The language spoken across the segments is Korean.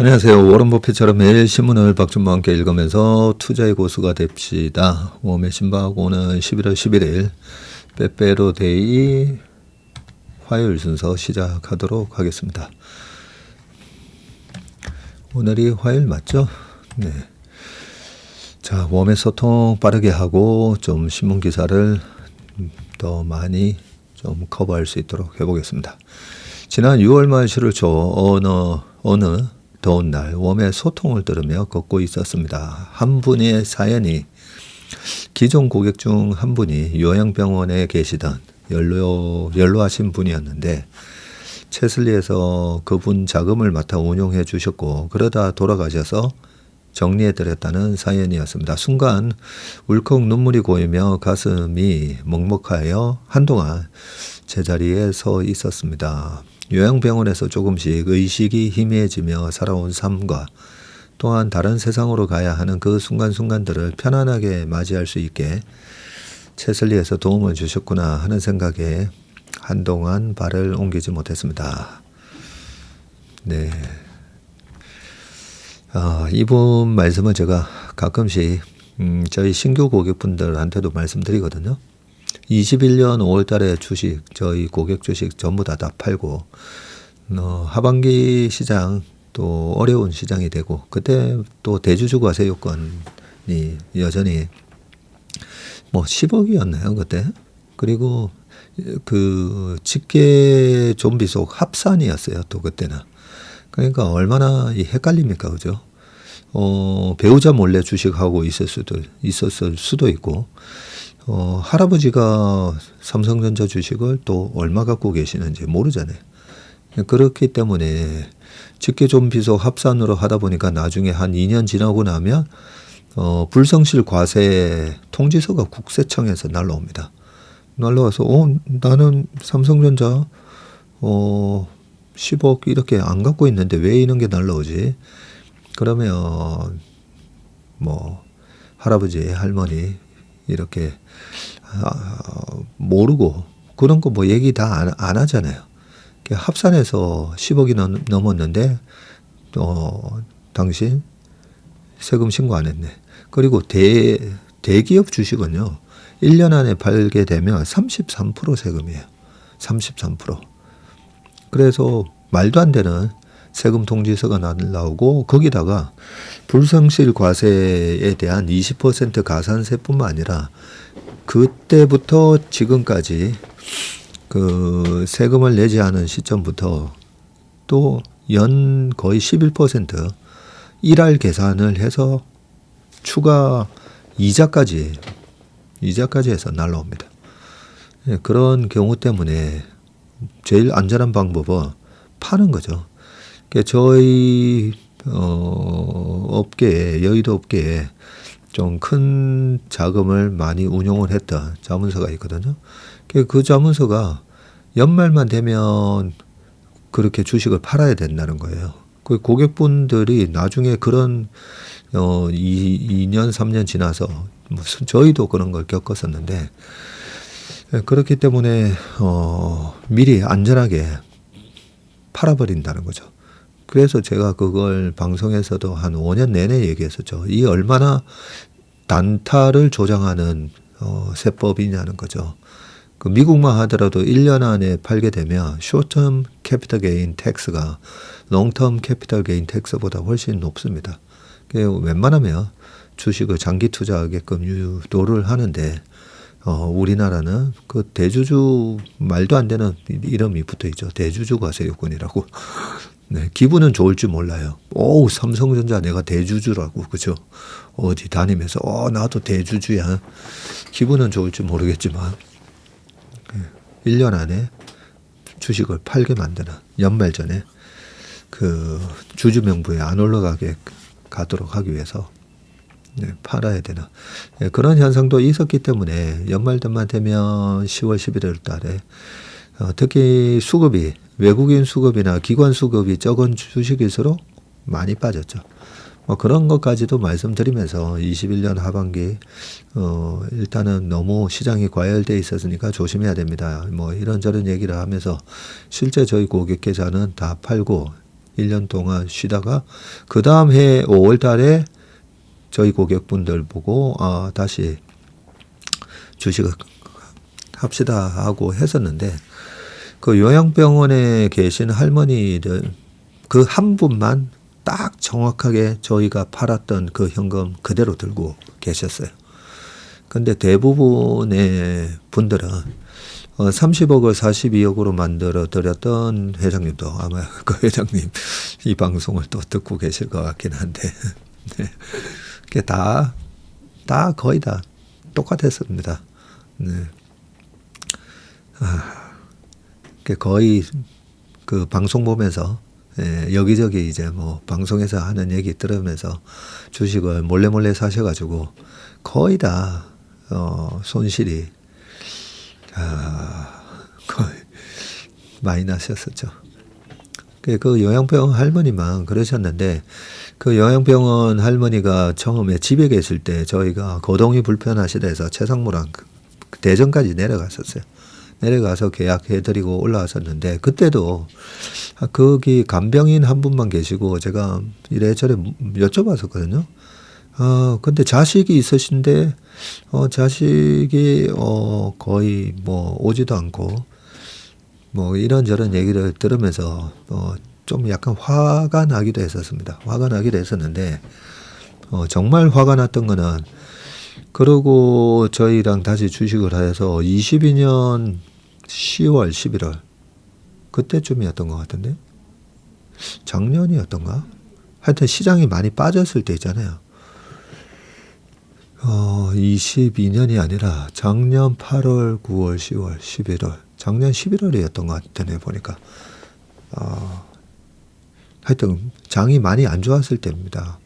안녕하세요. 워런 버핏처럼 매일 신문을 박준모와 함께 읽으면서 투자의 고수가 됩시다. 웜의 신박오는 11월 11일 빼빼로데이 화요일 순서 시작하도록 하겠습니다. 오늘이 화요일 맞죠? 네. 자, 웜의 소통 빠르게 하고 좀 신문 기사를 더 많이 좀 커버할 수 있도록 해보겠습니다. 지난 6월 말 7월 초 어느 더운 날 웜의 소통을 들으며 걷고 있었습니다. 한 분의 사연이 기존 고객 중 한 분이 요양병원에 계시던 연로하신 분이었는데 채슬리에서 그분 자금을 맡아 운용해 주셨고 그러다 돌아가셔서 정리해 드렸다는 사연이었습니다. 순간 울컥 눈물이 고이며 가슴이 먹먹하여 한동안 제자리에 서 있었습니다. 요양병원에서 조금씩 의식이 희미해지며 살아온 삶과 또한 다른 세상으로 가야 하는 그 순간순간들을 편안하게 맞이할 수 있게 채슬리에서 도움을 주셨구나 하는 생각에 한동안 발을 옮기지 못했습니다. 네. 이분 말씀은 제가 가끔씩 저희 신규 고객분들한테도 말씀드리거든요. 21년 5월 달에 주식, 저희 고객 주식 전부 다 팔고, 하반기 시장 또 어려운 시장이 되고, 그때 또 대주주 과세 요건이 여전히 10억이었나요, 그때? 그리고 그 직계 좀비속 합산이었어요, 또 그때는. 그러니까 얼마나 헷갈립니까, 그죠? 배우자 몰래 주식하고 있었을 수도 있고, 할아버지가 삼성전자 주식을 또 얼마 갖고 계시는지 모르잖아요. 그렇기 때문에 직계 좀비속 합산으로 하다 보니까 나중에 한 2년 지나고 나면 불성실 과세 통지서가 국세청에서 날라옵니다. 날라와서 나는 삼성전자 10억 이렇게 안 갖고 있는데 왜 이런 게 날라오지? 그러면 할아버지 할머니 이렇게 모르고 그런 거 얘기 다 안 하잖아요. 합산해서 10억이 넘었는데 당신 세금 신고 안 했네. 그리고 대기업 주식은요. 1년 안에 팔게 되면 33% 세금이에요. 33%. 그래서 말도 안 되는 세금 통지서가 나오고 거기다가 불성실 과세에 대한 20% 가산세뿐만 아니라 그때부터 지금까지 그 세금을 내지 않은 시점부터 또 연 거의 11% 일할 계산을 해서 추가 이자까지 해서 날라옵니다. 그런 경우 때문에 제일 안전한 방법은 파는 거죠. 저희 업계에 여의도 업계에 좀 큰 자금을 많이 운용을 했던 자문서가 있거든요. 그 자문서가 연말만 되면 그렇게 주식을 팔아야 된다는 거예요. 그 고객분들이 나중에 그런 2년 3년 지나서 저희도 그런 걸 겪었었는데 그렇기 때문에 미리 안전하게 팔아버린다는 거죠. 그래서 제가 그걸 방송에서도 한 5년 내내 얘기했었죠. 이 얼마나 단타를 조장하는 세법이냐는 거죠. 그 미국만 하더라도 1년 안에 팔게 되면 short-term capital gain tax가 long-term capital gain tax보다 훨씬 높습니다. 웬만하면 주식을 장기 투자하게끔 유도를 하는데 우리나라는 그 대주주 말도 안 되는 이름이 붙어 있죠. 대주주 과세 요건이라고. 네, 기분은 좋을지 몰라요. 삼성전자 내가 대주주라고, 그죠? 어디 다니면서, 나도 대주주야. 기분은 좋을지 모르겠지만, 1년 안에 주식을 팔게 만드는 연말 전에 그 주주 명부에 안 올라가게 가도록 하기 위해서 팔아야 되는 그런 현상도 있었기 때문에 연말만 되면 10월 11월 달에 특히 수급이 외국인 수급이나 기관 수급이 적은 주식일수록 많이 빠졌죠. 그런 것까지도 말씀드리면서 21년 하반기 일단은 너무 시장이 과열돼 있었으니까 조심해야 됩니다. 이런저런 얘기를 하면서 실제 저희 고객 계좌는 다 팔고 1년 동안 쉬다가 그 다음 해 5월 달에 저희 고객분들 보고 다시 주식을 합시다 하고 했었는데 그 요양병원에 계신 할머니들 그 한 분만 딱 정확하게 저희가 팔았던 그 현금 그대로 들고 계셨어요. 근데 대부분의 분들은 30억을 42억으로 만들어 드렸던 회장님도 아마 그 회장님 이 방송을 또 듣고 계실 것 같긴 한데 네. 그게 다 거의 다 똑같았습니다. 네. 거의 그 방송 보면서 여기저기 이제 뭐 방송에서 하는 얘기 들으면서 주식을 몰래 사셔가지고 거의 다 손실이 거의 많이 나셨었죠. 그 요양병원 할머니만 그러셨는데 그 요양병원 할머니가 처음에 집에 계실 때 저희가 거동이 불편하시다 해서 최상무랑 대전까지 내려갔었어요. 내려가서 계약해드리고 올라왔었는데 그때도 거기 간병인 한 분만 계시고 제가 이래저래 여쭤봤었거든요. 근데 자식이 있으신데 자식이 거의 뭐 오지도 않고 뭐 이런저런 얘기를 들으면서 좀 약간 화가 나기도 했었습니다. 화가 나기도 했었는데 정말 화가 났던 거는 그러고 저희랑 다시 주식을 해서 22년 10월 11월 그때쯤이었던 것 같은데 작년이었던가 하여튼 시장이 많이 빠졌을 때 있잖아요. 22년이 아니라 작년 8월 9월 10월 11월 작년 11월이었던 것 같은데 보니까 하여튼 장이 많이 안 좋았을 때입니다.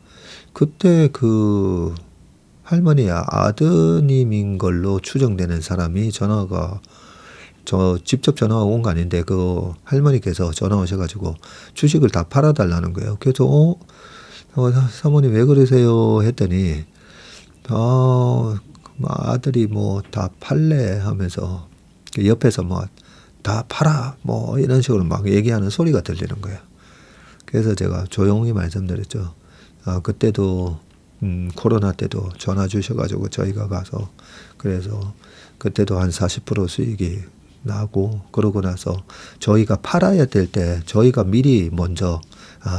그때 그 할머니 아드님인 걸로 추정되는 사람이 전화가 직접 전화가 온 거 아닌데 그 할머니께서 전화 오셔가지고 주식을 다 팔아달라는 거예요. 그래서 사모님 왜 그러세요 했더니 아들이 뭐 다 팔래 하면서 옆에서 뭐 다 팔아 뭐 이런 식으로 막 얘기하는 소리가 들리는 거예요. 그래서 제가 조용히 말씀드렸죠. 그때도 코로나 때도 전화 주셔가지고 저희가 가서 그래서 그때도 한 40% 수익이 나고 그러고 나서 저희가 팔아야 될 때 저희가 미리 먼저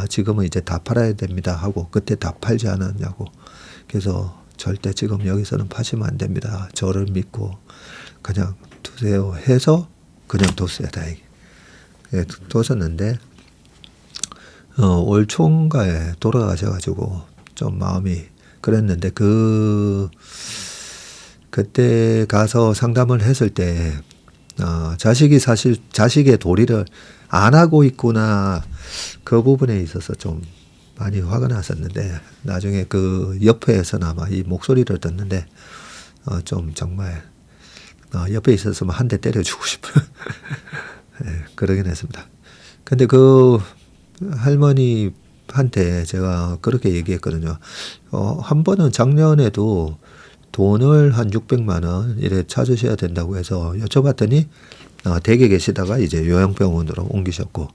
지금은 이제 다 팔아야 됩니다 하고 그때 다 팔지 않았냐고. 그래서 절대 지금 여기서는 파시면 안 됩니다. 저를 믿고 그냥 두세요 해서 그냥 뒀어요. 다행히. 뒀었는데 올 총가에 돌아가셔가지고 좀 마음이 그랬는데 그때 가서 상담을 했을 때 자식이 사실 자식의 도리를 안 하고 있구나 그 부분에 있어서 좀 많이 화가 났었는데 나중에 그 옆에서나마 이 목소리를 듣는데 좀 정말 옆에 있었으면 한 대 때려주고 싶어요. 네, 그러긴 했습니다. 근데 그 할머니한테 제가 그렇게 얘기했거든요. 한 번은 작년에도 돈을 한 600만 원 이래 찾으셔야 된다고 해서 여쭤봤더니 댁에 계시다가 이제 요양병원으로 옮기셨고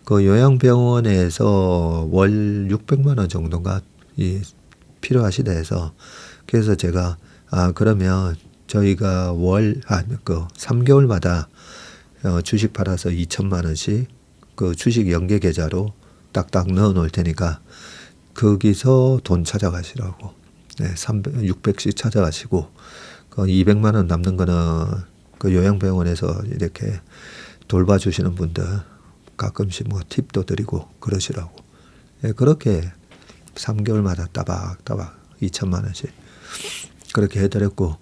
그 요양병원에서 월 600만 원 정도가 필요하시다 해서 그래서 제가 그러면 저희가 월 3개월마다 주식 팔아서 2천만 원씩 그 주식 연계 계좌로 딱딱 넣어 놓을 테니까 거기서 돈 찾아가시라고. 네, 600씩 찾아가시고 그 200만 원 남는 거는 그 요양병원에서 이렇게 돌봐주시는 분들 가끔씩 뭐 팁도 드리고 그러시라고. 네, 그렇게 3개월마다 따박따박 2천만 원씩 그렇게 해드렸고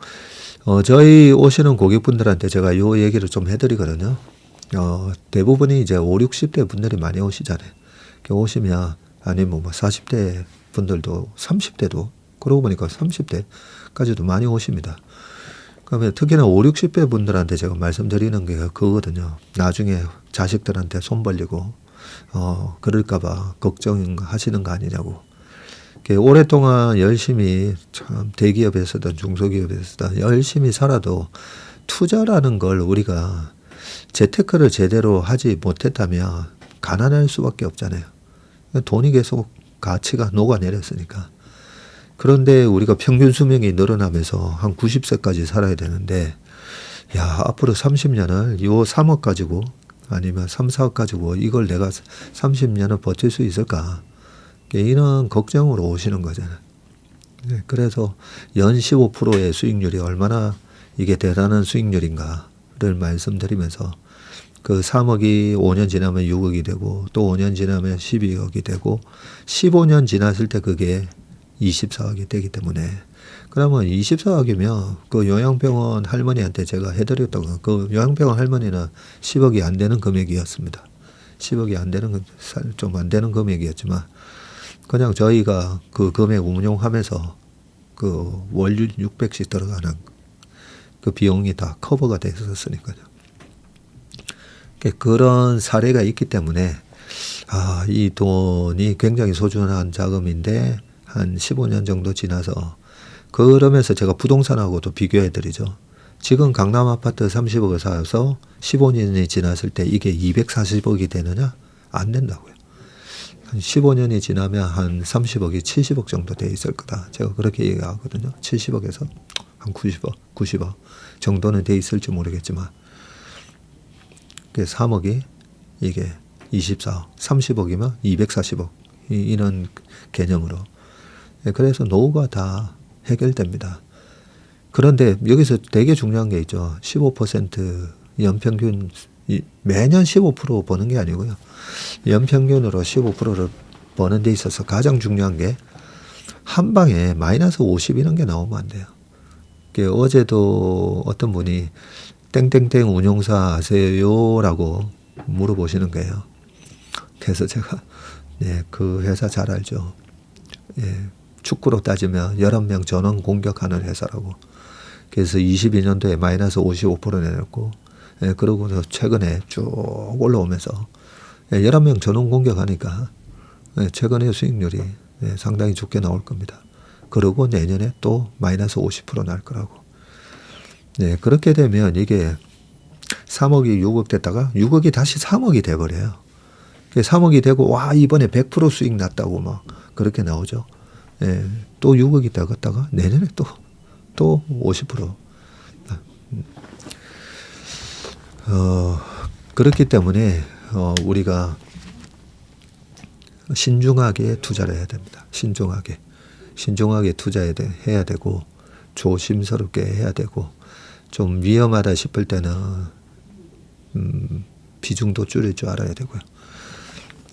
저희 오시는 고객분들한테 제가 요 얘기를 좀 해드리거든요. 대부분이 이제 5, 60대 분들이 많이 오시잖아요. 오시면 아니면 뭐 40대 분들도 30대도 그러고 보니까 30대까지도 많이 오십니다. 그러면 특히나 5, 60대 분들한테 제가 말씀드리는 게 그거거든요. 나중에 자식들한테 손 벌리고 그럴까봐 걱정하시는 거 아니냐고. 오랫동안 열심히 참 대기업에서든 중소기업에서든 열심히 살아도 투자라는 걸 우리가 재테크를 제대로 하지 못했다면 가난할 수밖에 없잖아요. 돈이 계속 가치가 녹아내렸으니까. 그런데 우리가 평균 수명이 늘어나면서 한 90세까지 살아야 되는데, 야, 앞으로 30년을 요 3억 가지고 아니면 3, 4억 가지고 이걸 내가 30년을 버틸 수 있을까? 이런 걱정으로 오시는 거잖아요. 그래서 연 15%의 수익률이 얼마나 이게 대단한 수익률인가를 말씀드리면서 그 3억이 5년 지나면 6억이 되고 또 5년 지나면 12억이 되고 15년 지났을 때 그게 24억이 되기 때문에 그러면 24억이면 그 요양병원 할머니한테 제가 해드렸던 그 요양병원 할머니는 10억이 안 되는 금액이었습니다. 10억이 안 되는 좀 안 되는 금액이었지만 그냥 저희가 그 금액 운용하면서 그 월 600씩 들어가는 그 비용이 다 커버가 됐었으니까요. 그런 사례가 있기 때문에 아, 이 돈이 굉장히 소중한 자금인데 한 15년 정도 지나서 그러면서 제가 부동산하고도 비교해 드리죠. 지금 강남 아파트 30억을 사서 15년이 지났을 때 이게 240억이 되느냐? 안 된다고요. 한 15년이 지나면 한 30억이 70억 정도 돼 있을 거다. 제가 그렇게 얘기하거든요. 70억에서 한 90억 정도는 돼 있을지 모르겠지만 3억이 이게 24억, 30억이면 240억 이런 개념으로. 그래서 노후가 다 해결됩니다. 그런데 여기서 되게 중요한 게 있죠. 15% 연평균 매년 15% 버는 게 아니고요. 연평균으로 15%를 버는 데 있어서 가장 중요한 게 한 방에 마이너스 50 이런 게 나오면 안 돼요. 어제도 어떤 분이 땡땡땡 운용사 아세요? 라고 물어보시는 거예요. 그래서 제가 네, 그 회사 잘 알죠. 예, 축구로 따지면 11명 전원 공격하는 회사라고. 그래서 22년도에 마이너스 55% 내렸고 예, 그러고 최근에 쭉 올라오면서 11명 전원 공격하니까 예, 최근에 수익률이 예, 상당히 좋게 나올 겁니다. 그리고 내년에 또 마이너스 50% 날 거라고. 네, 그렇게 되면 이게 3억이 6억 됐다가 6억이 다시 3억이 돼버려요. 3억이 되고 와 이번에 100% 수익 났다고 막 그렇게 나오죠. 예, 또 6억이 되었다가 내년에 또 50%. 그렇기 때문에 우리가 신중하게 투자를 해야 됩니다. 신중하게 투자해야 되고 조심스럽게 해야 되고 좀 위험하다 싶을 때는 비중도 줄일 줄 알아야 되고요.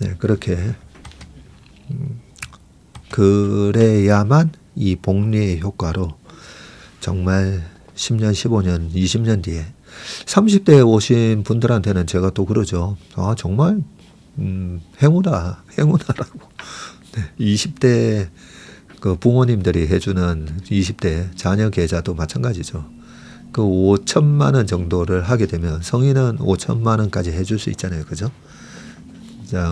네, 그렇게 그래야만 이 복리의 효과로 정말 10년, 15년, 20년 뒤에 30대에 오신 분들한테는 제가 또 그러죠. 아, 정말 행운아라고. 네, 20대 그 부모님들이 해주는 20대 자녀 계좌도 마찬가지죠. 그 5천만 원 정도를 하게 되면 성인은 5천만 원까지 해줄 수 있잖아요, 그죠? 자,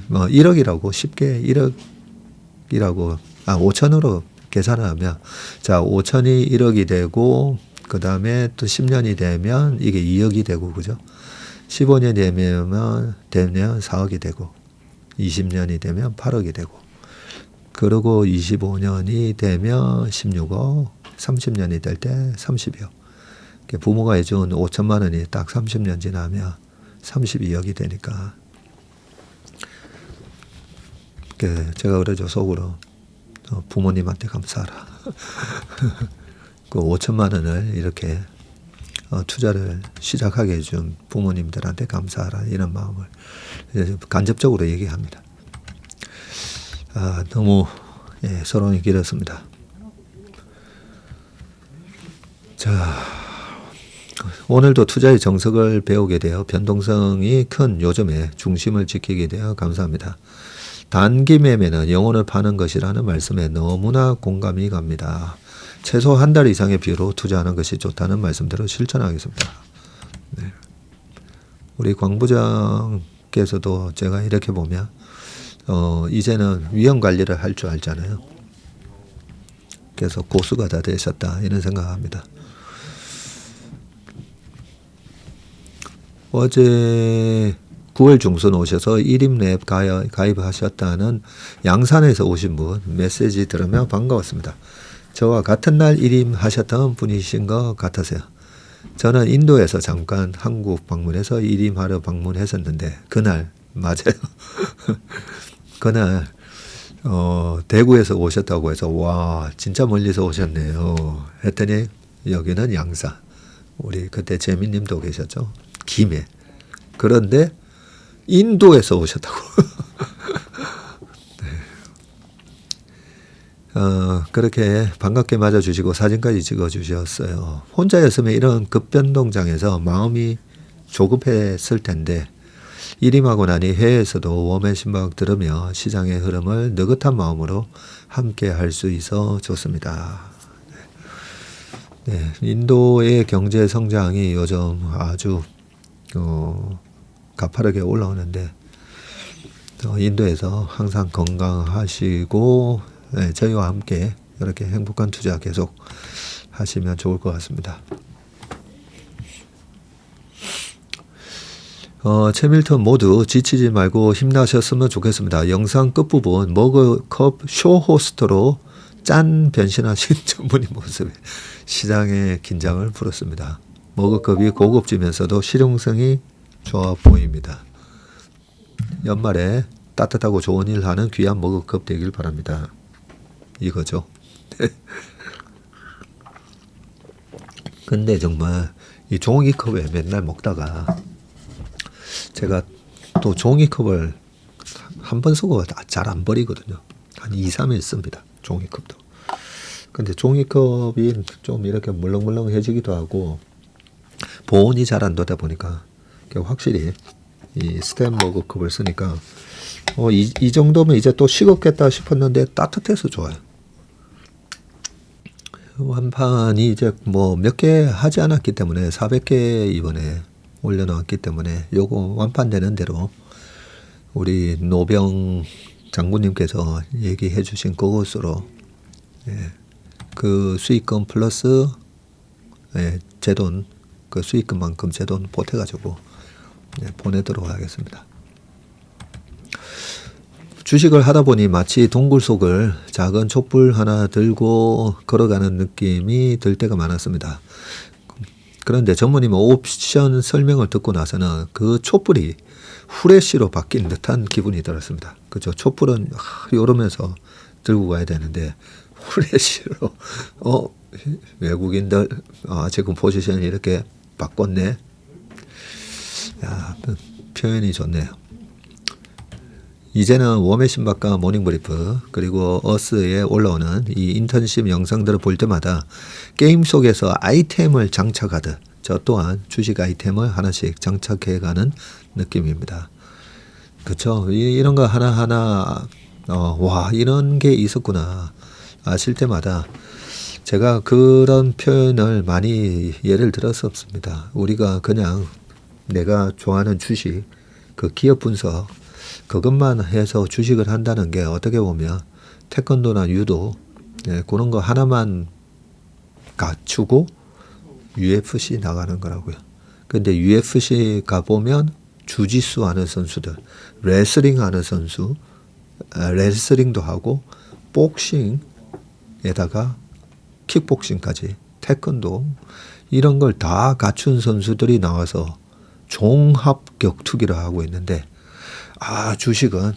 뭐 1억이라고 쉽게 1억이라고 5천으로 계산을 하면 자 5천이 1억이 되고 그 다음에 또 10년이 되면 이게 2억이 되고 그죠? 15년이 되면 4억이 되고 20년이 되면 8억이 되고 그리고 25년이 되면 16억 30년이 될 때 30억 부모가 해준 5천만 원이 딱 30년 지나면 32억이 되니까 제가 그러죠 속으로 부모님한테 감사하라. 그 5천만 원을 이렇게 투자를 시작하게 해준 부모님들한테 감사하라 이런 마음을 간접적으로 얘기합니다. 너무 서론이 길었습니다. 자, 오늘도 투자의 정석을 배우게 되어 변동성이 큰 요즘에 중심을 지키게 되어 감사합니다. 단기 매매는 영혼을 파는 것이라는 말씀에 너무나 공감이 갑니다. 최소 한 달 이상의 비로 투자하는 것이 좋다는 말씀대로 실천하겠습니다. 네. 우리 광 부장께서도 제가 이렇게 보면 이제는 위험 관리를 할 줄 알잖아요. 그래서 고수가 다 되셨다 이런 생각합니다. 어제 9월 중순 오셔서 1인 랩 가입하셨다는 양산에서 오신 분 메시지 들으면 반가웠습니다. 저와 같은 날 1인 하셨던 분이신 것 같아서요. 저는 인도에서 잠깐 한국 방문해서 1인 하러 방문했었는데 그날 맞아요. 그날 대구에서 오셨다고 해서 와 진짜 멀리서 오셨네요 했더니 여기는 양산. 우리 그때 재민님도 계셨죠. 김해. 그런데 인도에서 오셨다고. 네. 그렇게 반갑게 맞아주시고 사진까지 찍어주셨어요. 혼자였으면 이런 급변동장에서 마음이 조급했을 텐데 일임하고 나니 해외에서도 웜의 신박 들으며 시장의 흐름을 느긋한 마음으로 함께 할 수 있어 좋습니다. 네, 인도의 경제 성장이 요즘 아주 가파르게 올라오는데 인도에서 항상 건강하시고 네, 저희와 함께 이렇게 행복한 투자 계속 하시면 좋을 것 같습니다. 최밀턴 모두 지치지 말고 힘나셨으면 좋겠습니다. 영상 끝부분 머그컵 쇼호스트로 짠 변신하신 전문의 모습에 시장의 긴장을 풀었습니다. 머그컵이 고급지면서도 실용성이 좋아 보입니다. 연말에 따뜻하고 좋은 일 하는 귀한 머그컵 되길 바랍니다. 이거죠. 근데 정말 이 종이컵에 맨날 먹다가 제가 또 종이컵을 한 번 쓰고 잘 안 버리거든요. 한 2, 3일 씁니다. 종이컵도. 근데 종이컵이 좀 이렇게 물렁물렁해지기도 하고 보온이 잘 안 되다 보니까 확실히 이 스텐 머그컵을 쓰니까 이 정도면 이제 또 식었겠다 싶었는데 따뜻해서 좋아요. 완판이 이제 뭐 몇 개 하지 않았기 때문에 400개 이번에 올려놓았기 때문에 요거 완판되는 대로 우리 노병 장군님께서 얘기해 주신 그것으로 그 수익금 플러스 제 돈 그 수익금만큼 제 돈 보태가지고 보내도록 하겠습니다. 주식을 하다 보니 마치 동굴 속을 작은 촛불 하나 들고 걸어가는 느낌이 들 때가 많았습니다. 그런데 전무님은 옵션 설명을 듣고 나서는 그 촛불이 후레쉬로 바뀐 듯한 기분이 들었습니다. 그죠? 촛불은 이러면서 들고 가야 되는데 후레쉬로 외국인들 지금 포지션을 이렇게 바꿨네. 야, 표현이 좋네요. 이제는 웜의 신박과 모닝브리프 그리고 어스에 올라오는 이 인턴십 영상들을 볼 때마다 게임 속에서 아이템을 장착하듯 저 또한 주식 아이템을 하나씩 장착해가는 느낌입니다. 그렇죠? 이런 거 하나하나 와 이런 게 있었구나 아실 때마다 제가 그런 표현을 많이 예를 들었었습니다. 우리가 그냥 내가 좋아하는 주식 그 기업 분석 그것만 해서 주식을 한다는 게 어떻게 보면 태권도나 유도 그런 거 하나만 갖추고 UFC 나가는 거라고요. 근데 UFC 가보면 주짓수 하는 선수들, 레슬링 하는 선수, 레슬링도 하고 복싱에다가 킥복싱까지 태권도 이런 걸 다 갖춘 선수들이 나와서 종합 격투기를 하고 있는데 주식은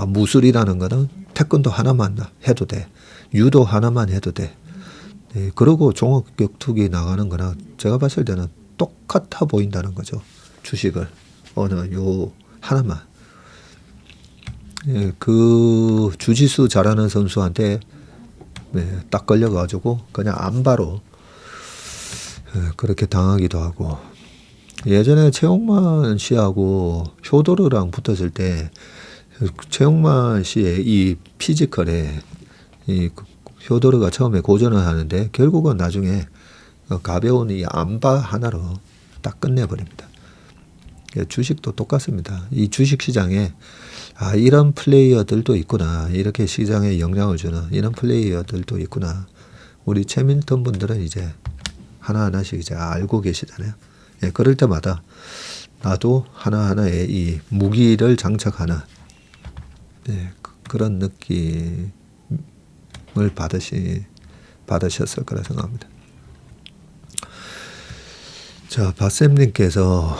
무술이라는 거는 태권도 하나만 해도 돼. 유도 하나만 해도 돼. 네, 그러고 종합 격투기 나가는 거나 제가 봤을 때는 똑같아 보인다는 거죠. 주식을 어느 요 하나만. 예, 그 주짓수 잘하는 선수한테 딱 걸려가지고 그냥 안바로 그렇게 당하기도 하고 예전에 최홍만 씨하고 효도르랑 붙었을 때 최홍만 씨의 이 피지컬에 이 효도르가 처음에 고전을 하는데 결국은 나중에 가벼운 이 안바 하나로 딱 끝내버립니다. 주식도 똑같습니다. 이 주식 시장에 이런 플레이어들도 있구나. 이렇게 시장에 영향을 주는 이런 플레이어들도 있구나. 우리 최민턴 분들은 이제 하나하나씩 이제 알고 계시잖아요. 그럴 때마다 나도 하나하나의 이 무기를 장착하는 네, 그런 느낌을 받으셨을 거라 생각합니다. 자, 바쌤님께서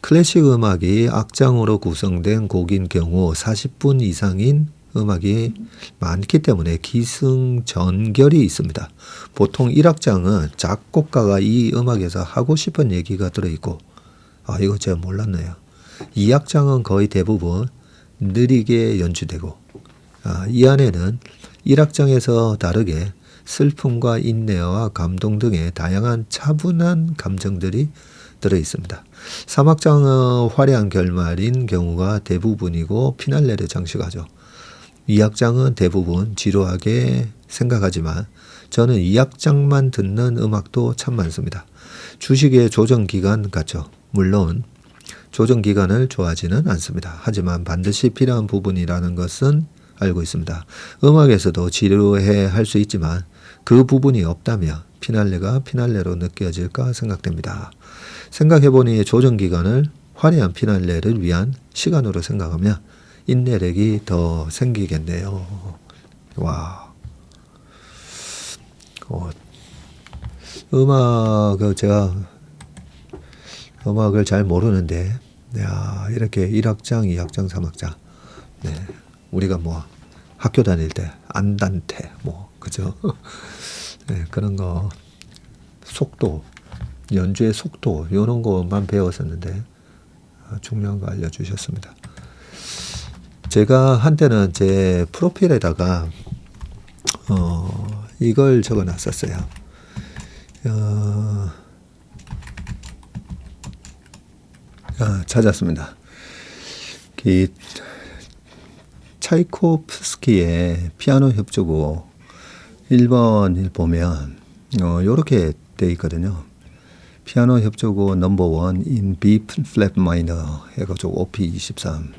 클래식 음악이 악장으로 구성된 곡인 경우 40분 이상인 음악이 많기 때문에 기승전결이 있습니다. 보통 1악장은 작곡가가 이 음악에서 하고 싶은 얘기가 들어있고, 이거 제가 몰랐네요. 2악장은 거의 대부분 느리게 연주되고, 이 안에는 1악장에서 다르게 슬픔과 인내와 감동 등의 다양한 차분한 감정들이 들어 있습니다. 3악장은 화려한 결말인 경우가 대부분이고 피날레를 장식하죠. 2악장은 대부분 지루하게 생각하지만 저는 2악장만 듣는 음악도 참 많습니다. 주식의 조정기간 같죠. 물론 조정기간을 좋아하지는 않습니다. 하지만 반드시 필요한 부분이라는 것은 알고 있습니다. 음악에서도 지루해 할 수 있지만 그 부분이 없다면 피날레가 피날레로 느껴질까 생각됩니다. 생각해보니 조정기간을 화려한 피날레를 위한 시간으로 생각하면 인내력이 더 생기겠네요. 와, 제가 음악을 잘 모르는데, 야, 이렇게 1악장, 2악장, 3악장, 네, 우리가 뭐 학교 다닐 때 안단테, 그죠? 네, 그런 거, 속도, 연주의 속도, 이런 것만 배웠었는데, 중요한 거 알려주셨습니다. 제가 한때는 제 프로필에다가 이걸 적어 놨었어요. 찾았습니다. 차이코프스키의 피아노 협주곡 1번을 보면 이렇게 돼 있거든요. 피아노 협주곡 넘버 1 in B flat minor 해가지고 OP 23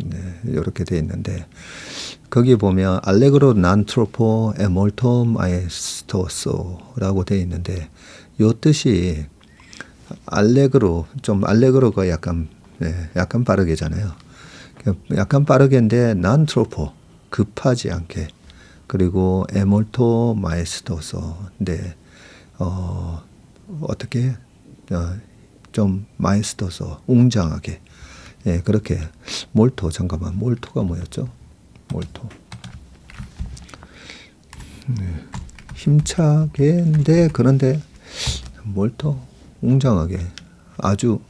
네, 이렇게 돼 있는데 거기 보면 알레그로 난 트로포 e 몰토 마에스토소라고 돼 있는데 요 뜻이 알레그로가 약간 빠르게잖아요. 약간 빠르게인데 난 트로포 급하지 않게 그리고 e 몰토 마에스토소인데 어떻게 좀 마에스토소 웅장하게 예, 그렇게 몰토가 뭐였죠? 몰토. 네. 힘차게인데 그런데 몰토 웅장하게 아주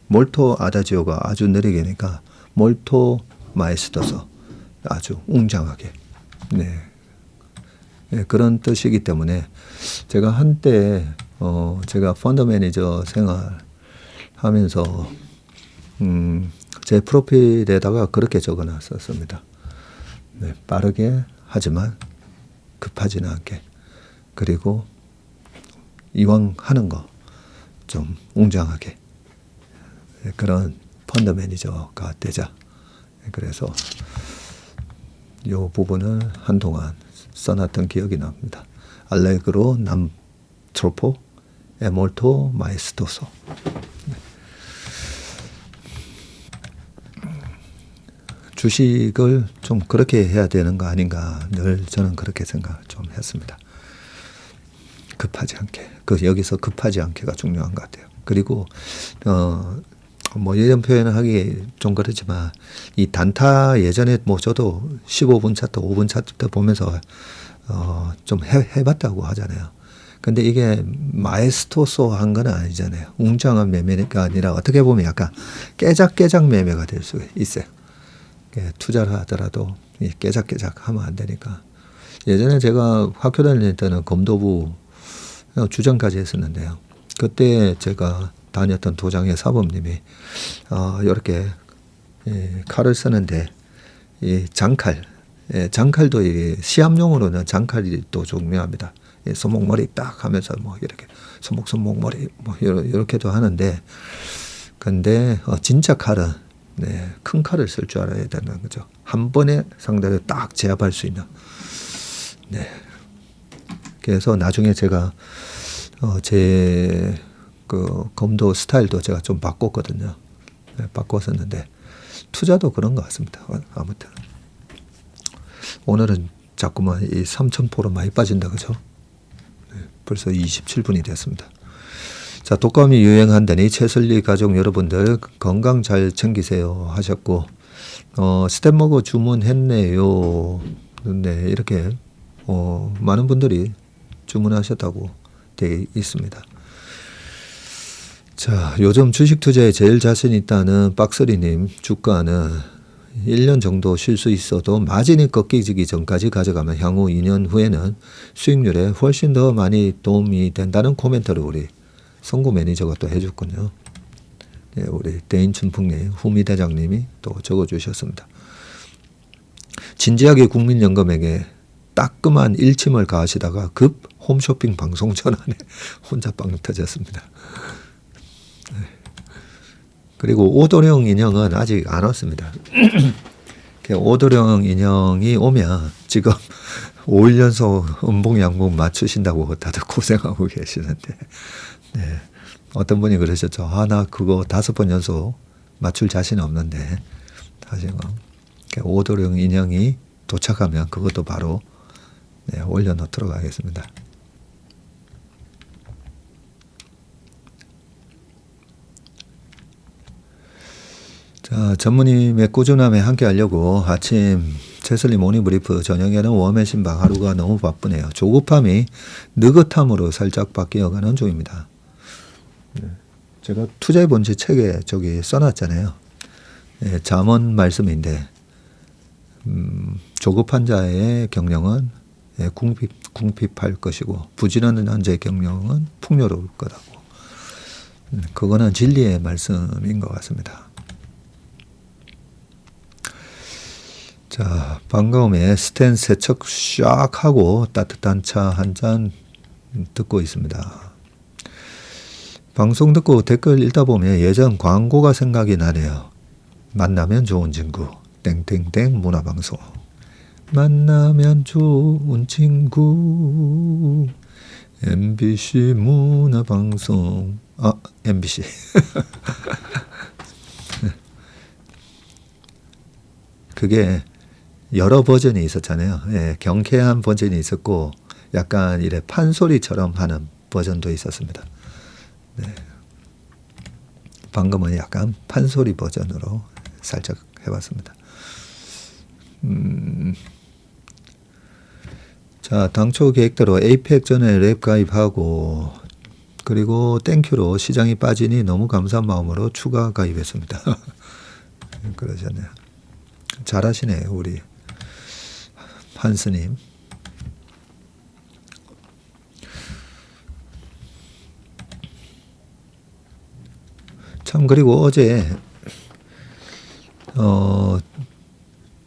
몰토 아다지오가 아주 느리게니까 몰토 마에스토소 아주 웅장하게 네. 그런 뜻이기 때문에 제가 한때 제가 펀드 매니저 생활하면서 제 프로필에다가 그렇게 적어놨었습니다. 네, 빠르게 하지만 급하지는 않게 그리고 이왕 하는 거 좀 웅장하게 그런 펀드 매니저가 되자. 그래서 이 부분을 한동안 써놨던 기억이 납니다. 알레그로 남 트로포 e 몰토 마에스토소. 주식을 좀 그렇게 해야 되는 거 아닌가 늘 저는 그렇게 생각을 좀 했습니다. 급하지 않게 여기서 급하지 않게가 중요한 것 같아요. 그리고 이런 표현을 하기 좀 그렇지만 이 단타 예전에 저도 15분 차트 5분 차트 보면서 좀 해봤다고 하잖아요. 근데 이게 마에스토소 한 건 아니잖아요. 웅장한 매매가 아니라 어떻게 보면 약간 깨작깨작 매매가 될 수 있어요. 투자를 하더라도 깨작깨작 하면 안 되니까. 예전에 제가 학교 다닐 때는 검도부 주장까지 했었는데요. 그때 제가 다녔던 도장의 사범님이 이렇게 칼을 쓰는데 이 장칼도 시합용으로는 장칼이 또 중요합니다. 손목머리 딱 하면서 이렇게 손목머리 이렇게도 하는데 근데 진짜 칼은 큰 칼을 쓸 줄 알아야 되는 거죠. 한 번에 상대를 딱 제압할 수 있는. 그래서 나중에 제가 제 그 검도 스타일도 제가 좀 바꿨거든요. 네, 바꿨었는데 투자도 그런 것 같습니다. 아무튼 오늘은 자꾸만 이 3,000포로 많이 빠진다 그죠? 네, 벌써 27분이 됐습니다. 자, 독감이 유행한다니 최슬리 가족 여러분들 건강 잘 챙기세요 하셨고 스텝머그 주문했네요. 네, 이렇게 많은 분들이 주문하셨다고 되어 있습니다. 자, 요즘 주식 투자에 제일 자신 있다는 빡서리님 주가는 1년 정도 쉴 수 있어도 마진이 꺾이기 전까지 가져가면 향후 2년 후에는 수익률에 훨씬 더 많이 도움이 된다는 코멘트를 우리 선구 매니저가 또 해줬군요. 네, 우리 대인춘 풍리 후미 대장님이 또 적어주셨습니다. 진지하게 국민연금에게 따끔한 일침을 가하시다가 급 홈쇼핑 방송 전환에 혼자 빵 터졌습니다. 그리고 오도령 인형은 아직 안 왔습니다. 오도령 인형이 오면 지금 5일 연속 음봉 양봉 맞추신다고 다들 고생하고 계시는데 네. 어떤 분이 그러셨죠. 나 그거 5번 연속 맞출 자신 없는데 사실 오도령 인형이 도착하면 그것도 바로 네, 올려놓도록 하겠습니다. 자, 전무님의 꾸준함에 함께 하려고 아침 최슬리 모닝브리프, 저녁에는 웜의 신방, 하루가 너무 바쁘네요. 조급함이 느긋함으로 살짝 바뀌어가는 중입니다. 제가 투자의 본질 책에 저기 써놨잖아요. 네, 잠언 말씀인데 조급한 자의 경영은 궁핍할 것이고 부지런한 자의 경영은 풍요로울 거라고. 그거는 진리의 말씀인 것 같습니다. 자, 반가움에 스탠 세척 샥 하고 따뜻한 차 한 잔 듣고 있습니다. 방송 듣고 댓글 읽다 보면 예전 광고가 생각이 나네요. 만나면 좋은 친구 땡땡땡 문화방송. 만나면 좋은 친구 MBC 문화방송. MBC. 그게 여러 버전이 있었잖아요. 예, 경쾌한 버전이 있었고 약간 이래 판소리처럼 하는 버전도 있었습니다. 네. 방금은 약간 판소리 버전으로 살짝 해봤습니다. 자, 당초 계획대로 에이펙 전에 랩 가입하고 그리고 땡큐로 시장이 빠지니 너무 감사한 마음으로 추가 가입했습니다. 그러셨네요. 잘하시네요, 우리 한스님. 참, 그리고 어제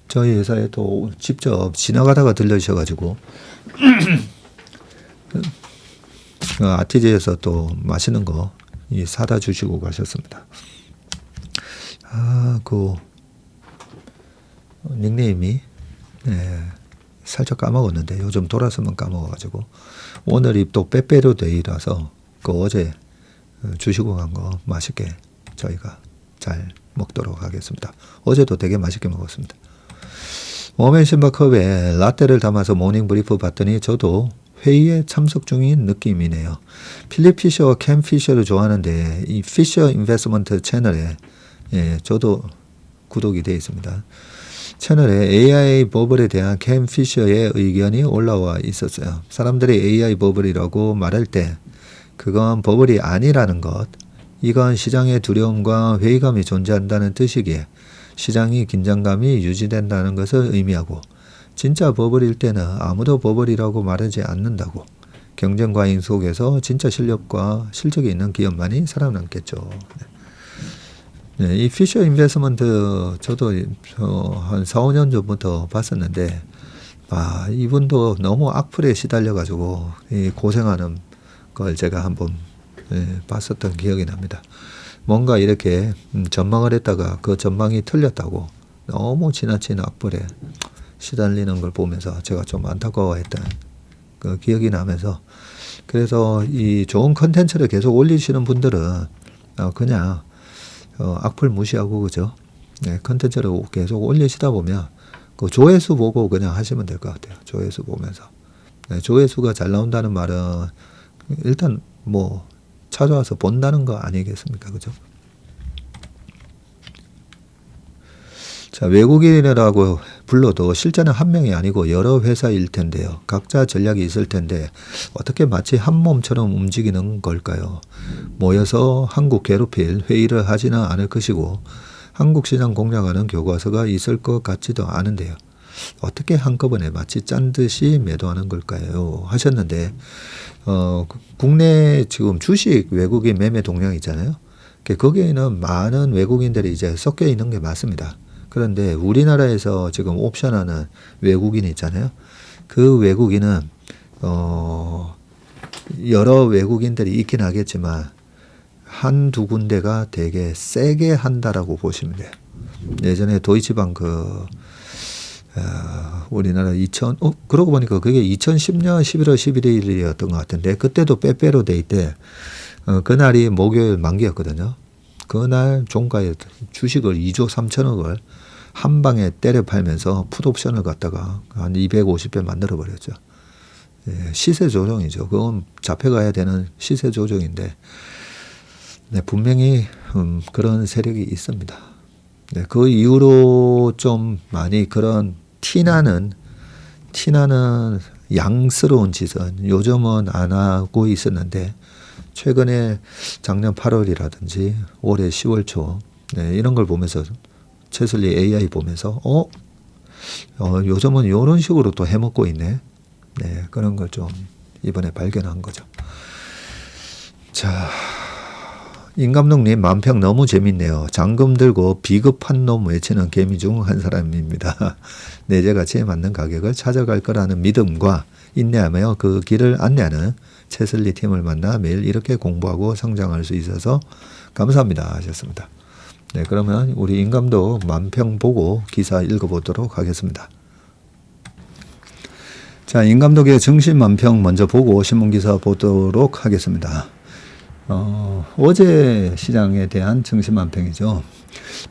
저희 회사에 또 직접 지나가다가 들려주셔가지고 아티즈에서 또 맛있는 거 사다 주시고 가셨습니다. 그 닉네임이 살짝 까먹었는데 요즘 돌아서만 까먹어가지고 오늘이 또 빼빼로 데이라서 그 어제 주시고 간 거 맛있게 저희가 잘 먹도록 하겠습니다. 어제도 되게 맛있게 먹었습니다. 웜앤 신바컵에 라떼를 담아서 모닝브리프 봤더니 저도 회의에 참석 중인 느낌이네요. 필립 피셔와 캠 피셔를 좋아하는데 이 피셔 인베스트먼트 채널에 저도 구독이 되어 있습니다. 채널에 AI 버블에 대한 캠 피셔의 의견이 올라와 있었어요. 사람들이 AI 버블이라고 말할 때 그건 버블이 아니라는 것, 이건 시장의 두려움과 회의감이 존재한다는 뜻이기에 시장이 긴장감이 유지된다는 것을 의미하고 진짜 버블일 때는 아무도 버블이라고 말하지 않는다고. 경쟁 과잉 속에서 진짜 실력과 실적이 있는 기업만이 살아남겠죠. 네, 이 피셔 인베스트먼트 저도 한 4, 5년 전부터 봤었는데 이분도 너무 악플에 시달려가지고 고생하는 걸 제가 한번 봤었던 기억이 납니다. 뭔가 이렇게 전망을 했다가 그 전망이 틀렸다고 너무 지나친 악플에 시달리는 걸 보면서 제가 좀 안타까워했던 그 기억이 나면서 그래서 이 좋은 컨텐츠를 계속 올리시는 분들은 그냥 악플 무시하고 그죠? 네, 컨텐츠를 계속 올리시다 보면 그 조회수 보고 그냥 하시면 될 것 같아요. 조회수 보면서. 네, 조회수가 잘 나온다는 말은 일단 뭐 찾아와서 본다는 거 아니겠습니까? 그죠? 자, 외국인이라고 불러도 실제는 한 명이 아니고 여러 회사일 텐데요. 각자 전략이 있을 텐데 어떻게 마치 한 몸처럼 움직이는 걸까요? 모여서 한국 괴롭힐 회의를 하지는 않을 것이고 한국 시장 공략하는 교과서가 있을 것 같지도 않은데요. 어떻게 한꺼번에 마치 짠 듯이 매도하는 걸까요? 하셨는데 국내 지금 주식 외국인 매매 동향 있잖아요. 거기에는 많은 외국인들이 이제 섞여 있는 게 맞습니다. 그런데 우리나라에서 지금 옵션하는 외국인 있잖아요. 그 외국인은 여러 외국인들이 있긴 하겠지만 한두 군데가 되게 세게 한다라고 보시면 돼요. 예전에 도이치방크 우리나라 그러고 보니까 그게 2010년 11월 11일이었던 것 같은데 그때도 빼빼로 데이 때 그날이 목요일 만기였거든요. 그날 종가에 주식을 2조 3천억을 한 방에 때려 팔면서 풋옵션을 갖다가 한 250배 만들어 버렸죠. 예, 시세 조정이죠. 그건 잡혀가야 되는 시세 조정인데 네, 분명히 그런 세력이 있습니다. 네, 그 이후로 좀 많이 그런 티나는 양스러운 짓은 요즘은 안 하고 있었는데 최근에 작년 8월이라든지 올해 10월 초 네, 이런 걸 보면서 채슬리 AI 보면서 요즘은 이런 식으로 또 해먹고 있네. 네, 그런 걸 좀 이번에 발견한 거죠. 자, 임감독님 만평 너무 재밌네요. 잔금 들고 비급한 놈 외치는 개미 중 한 사람입니다. 내재가치에 맞는 가격을 찾아갈 거라는 믿음과 인내하며 그 길을 안내하는 채슬리 팀을 만나 매일 이렇게 공부하고 성장할 수 있어서 감사합니다 하셨습니다. 네, 그러면 우리 임감독 만평 보고 기사 읽어보도록 하겠습니다. 자, 임감독의 증시 만평 먼저 보고 신문기사 보도록 하겠습니다. 어제 시장에 대한 증시 만평이죠.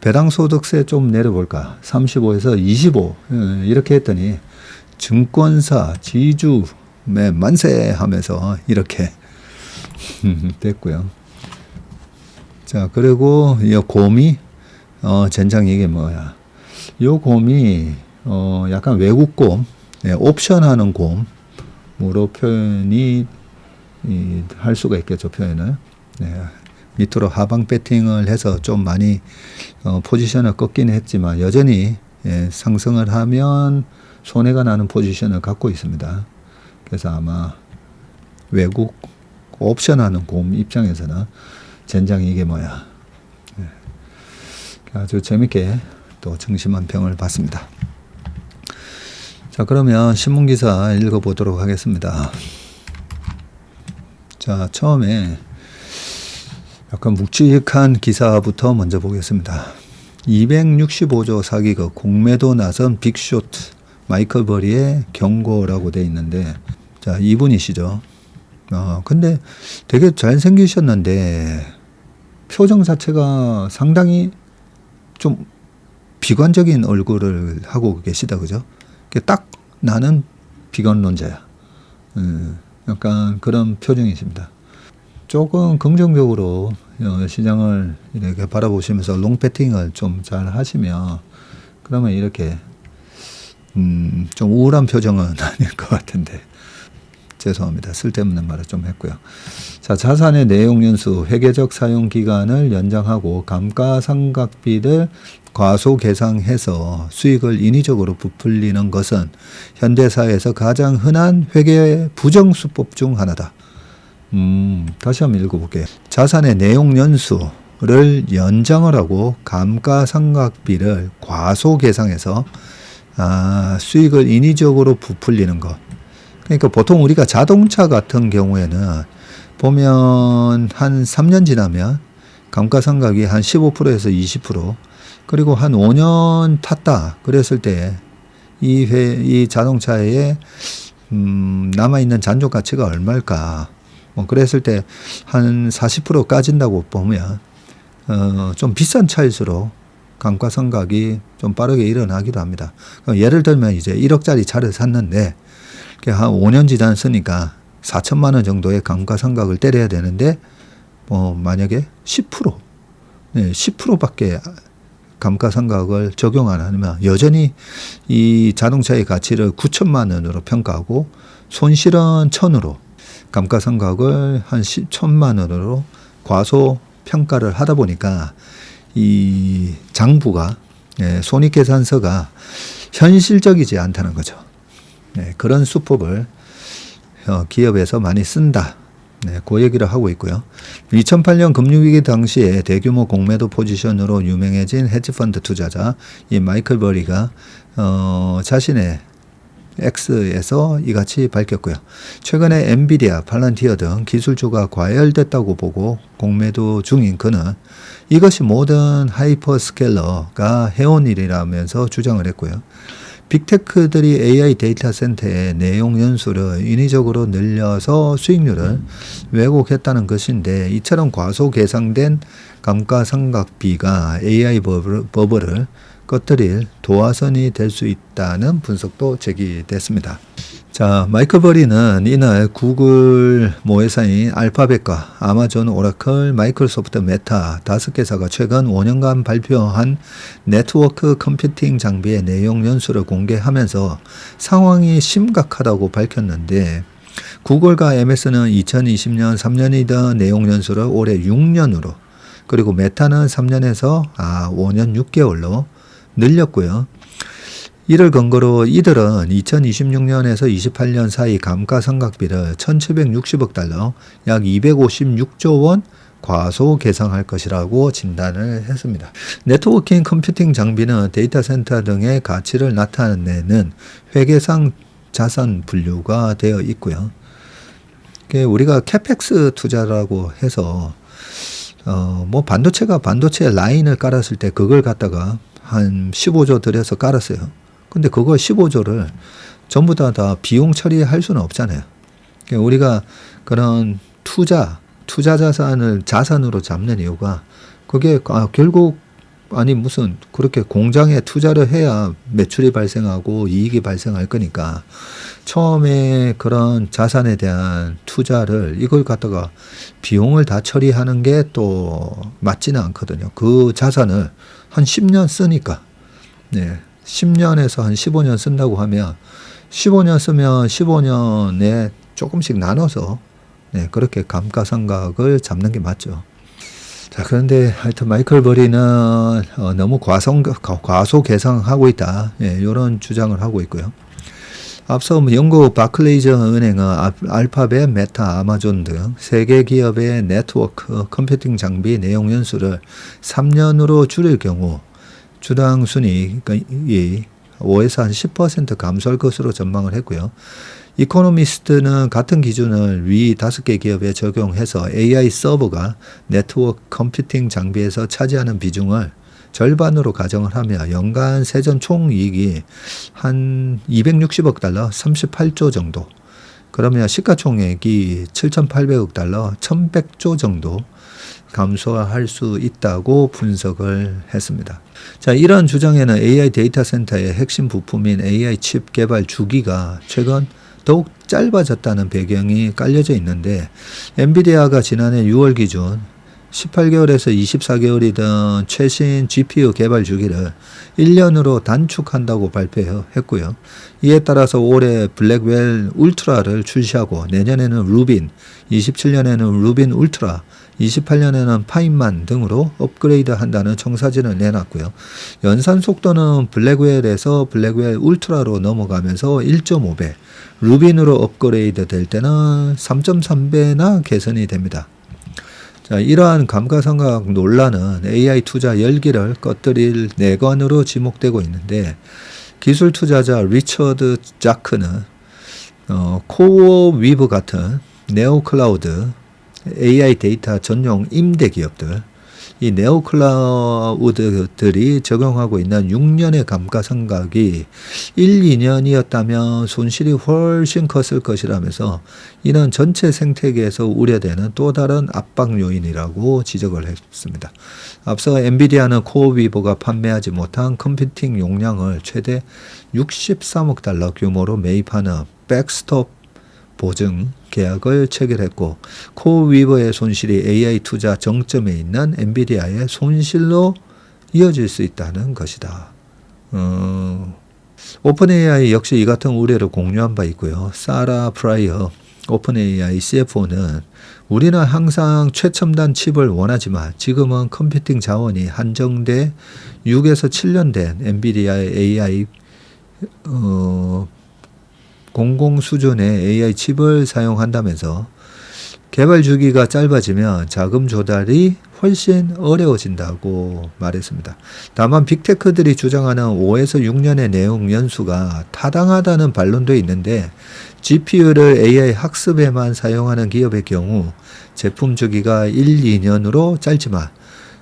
배당소득세 좀 내려볼까? 35에서 25 이렇게 했더니 증권사 지주매 만세 하면서 이렇게 됐고요. 자, 그리고 이 곰이 젠장 이게 뭐야? 요 곰이 약간 외국곰, 옵션하는 곰으로 표현이 할 수가 있겠죠, 표현을. 네. 밑으로 하방 배팅을 해서 좀 많이 포지션을 꺾긴 했지만 여전히 상승을 하면 손해가 나는 포지션을 갖고 있습니다. 그래서 아마 외국 옵션하는 곰 입장에서는 젠장이 이게 뭐야. 아주 재밌게 또 증시만평을 봤습니다. 자, 그러면 신문기사 읽어보도록 하겠습니다. 자, 처음에 약간 묵직한 기사부터 먼저 보겠습니다. 265조 사기극 공매도 나선 빅쇼트 마이클 버리의 경고라고 돼 있는데, 자, 이분이시죠. 근데 되게 잘생기셨는데 표정 자체가 상당히 좀 비관적인 얼굴을 하고 계시다, 그죠? 딱 나는 비관론자야. 약간 그런 표정이십니다. 조금 긍정적으로 시장을 이렇게 바라보시면서 롱패팅을 좀 잘 하시면 그러면 이렇게 좀 우울한 표정은 아닐 것 같은데 죄송합니다. 쓸데없는 말을 좀 했고요. 자, 자산의 내용 연수 회계적 사용 기간을 연장하고 감가상각비를 과소 계상해서 수익을 인위적으로 부풀리는 것은 현대사회에서 가장 흔한 회계 부정수법 중 하나다. 다시 한번 읽어볼게요. 자산의 내용 연수를 연장을 하고 감가상각비를 과소 계상해서 수익을 인위적으로 부풀리는 것. 그러니까 보통 우리가 자동차 같은 경우에는 보면 한 3년 지나면 감가상각이 한 15%에서 20% 그리고 한 5년 탔다 그랬을 때 이 자동차에 남아있는 잔존 가치가 얼마일까? 뭐 그랬을 때 한 40% 까진다고 보면 좀 비싼 차일수록 감가상각이 좀 빠르게 일어나기도 합니다. 예를 들면 이제 1억짜리 차를 샀는데 한 5년 지났으니까 4천만 원 정도의 감가상각을 때려야 되는데 만약에 10% 10%밖에 감가상각을 적용 안 하면 여전히 이 자동차의 가치를 9천만 원으로 평가하고 손실은 1,000으로 감가상각을 한 10천만 원으로 과소 평가를 하다 보니까 이 장부가 손익계산서가 현실적이지 않다는 거죠. 그런 수법을 기업에서 많이 쓴다. 그 얘기를 하고 있고요. 2008년 금융위기 당시에 대규모 공매도 포지션으로 유명해진 헤지펀드 투자자 이 마이클 버리가 자신의 X에서 이같이 밝혔고요. 최근에 엔비디아, 팔란티어 등 기술주가 과열됐다고 보고 공매도 중인 그는 이것이 모든 하이퍼스케일러가 해온 일이라면서 주장을 했고요. 빅테크들이 AI 데이터 센터의 내용 연수를 인위적으로 늘려서 수익률을 왜곡했다는 것인데 이처럼 과소 계상된 감가상각비가 AI 버블을 꺼뜨릴 도화선이 될 수 있다는 분석도 제기됐습니다. 자, 마이클 버리는 이날 구글 모회사인 알파벳과 아마존, 오라클, 마이크로소프트, 메타 5개사가 최근 5년간 발표한 네트워크 컴퓨팅 장비의 내용 연수를 공개하면서 상황이 심각하다고 밝혔는데 구글과 MS는 2020년 3년이던 내용 연수를 올해 6년으로 그리고 메타는 3년에서 5년 6개월로 늘렸고요. 이를 근거로 이들은 2026년에서 28년 사이 감가상각비를 1,760억 달러, 약 256조 원 과소 계상할 것이라고 진단을 했습니다. 네트워킹 컴퓨팅 장비는 데이터 센터 등의 가치를 나타내는 회계상 자산 분류가 되어 있고요. 우리가 캐펙스 투자라고 해서 반도체 라인을 깔았을 때 그걸 갖다가 한 15조 들여서 깔았어요. 근데 그거 15조를 전부 다 비용 처리할 수는 없잖아요. 우리가 그런 투자 자산을 자산으로 잡는 이유가 그게 결국 무슨 그렇게 공장에 투자를 해야 매출이 발생하고 이익이 발생할 거니까 처음에 그런 자산에 대한 투자를 이걸 갖다가 비용을 다 처리하는 게 또 맞지는 않거든요. 그 자산을 한 10년 쓰니까 10년에서 한 15년 쓴다고 하면 15년 쓰면 15년에 조금씩 나눠서 그렇게 감가상각을 잡는 게 맞죠. 자, 그런데 하여튼 마이클 버리는 너무 과소 계상하고 있다. 이런 주장을 하고 있고요. 앞서 영국 바클레이즈 은행은 알파벳, 메타, 아마존 등 세계 기업의 네트워크 컴퓨팅 장비 내용 연수를 3년으로 줄일 경우 주당 순이익이 5에서 한 10% 감소할 것으로 전망을 했고요. 이코노미스트는 같은 기준을 위 5개 기업에 적용해서 AI 서버가 네트워크 컴퓨팅 장비에서 차지하는 비중을 절반으로 가정을 하며 연간 세전 총이익이 한 260억 달러, 38조 정도. 그러면 시가총액이 7,800억 달러, 1,100조 정도 감소할 수 있다고 분석을 했습니다. 자, 이런 주장에는 AI 데이터 센터의 핵심 부품인 AI 칩 개발 주기가 최근 더욱 짧아졌다는 배경이 깔려져 있는데 엔비디아가 지난해 6월 기준 18개월에서 24개월이던 최신 GPU 개발 주기를 1년으로 단축한다고 발표했고요. 이에 따라서 올해 블랙웰 울트라를 출시하고 내년에는 루빈, 27년에는 루빈 울트라, 28년에는 파인만 등으로 업그레이드 한다는 청사진을 내놨고요. 연산 속도는 블랙웰에서 블랙웰 울트라로 넘어가면서 1.5배, 루빈으로 업그레이드 될 때는 3.3배나 개선이 됩니다. 자, 이러한 감가상각 논란은 AI 투자 열기를 꺼뜨릴 내관으로 지목되고 있는데 기술 투자자 리처드 자크는 코어 위브 같은 네오클라우드 AI 데이터 전용 임대 기업들 이 네오클라우드들이 적용하고 있는 6년의 감가상각이 1, 2년이었다면 손실이 훨씬 컸을 것이라면서 이는 전체 생태계에서 우려되는 또 다른 압박 요인이라고 지적을 했습니다. 앞서 엔비디아는 코어 위버가 판매하지 못한 컴퓨팅 용량을 최대 63억 달러 규모로 매입하는 백스톱 보증 계약을 체결했고 코어 위버의 손실이 AI 투자 정점에 있는 엔비디아의 손실로 이어질 수 있다는 것이다. 오픈 AI 역시 이 같은 우려를 공유한 바 있고요. 사라 프라이어 오픈 AI CFO는 우리는 항상 최첨단 칩을 원하지만 지금은 컴퓨팅 자원이 한정돼 6에서 7년 된 엔비디아의 AI 공공 수준의 AI 칩을 사용한다면서 개발 주기가 짧아지면 자금 조달이 훨씬 어려워진다고 말했습니다. 다만 빅테크들이 주장하는 5에서 6년의 내용 연수가 타당하다는 반론도 있는데 GPU를 AI 학습에만 사용하는 기업의 경우 제품 주기가 1, 2년으로 짧지만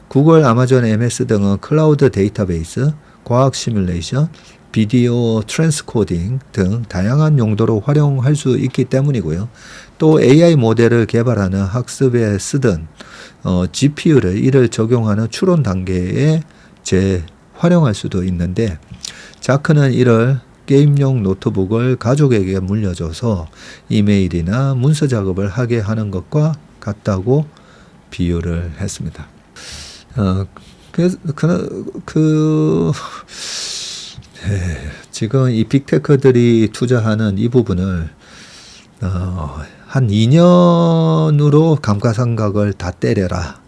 구글, 아마존, MS 등은 클라우드 데이터베이스, 과학 시뮬레이션, 비디오 트랜스코딩 등 다양한 용도로 활용할 수 있기 때문이고요. 또 AI 모델을 개발하는 학습에 쓰던 GPU를 이를 적용하는 추론 단계에 재활용할 수도 있는데 자크는 이를 게임용 노트북을 가족에게 물려줘서 이메일이나 문서 작업을 하게 하는 것과 같다고 비유를 했습니다. 지금 이 빅테크들이 투자하는 이 부분을 한 2년으로 감가상각을 다 때려라.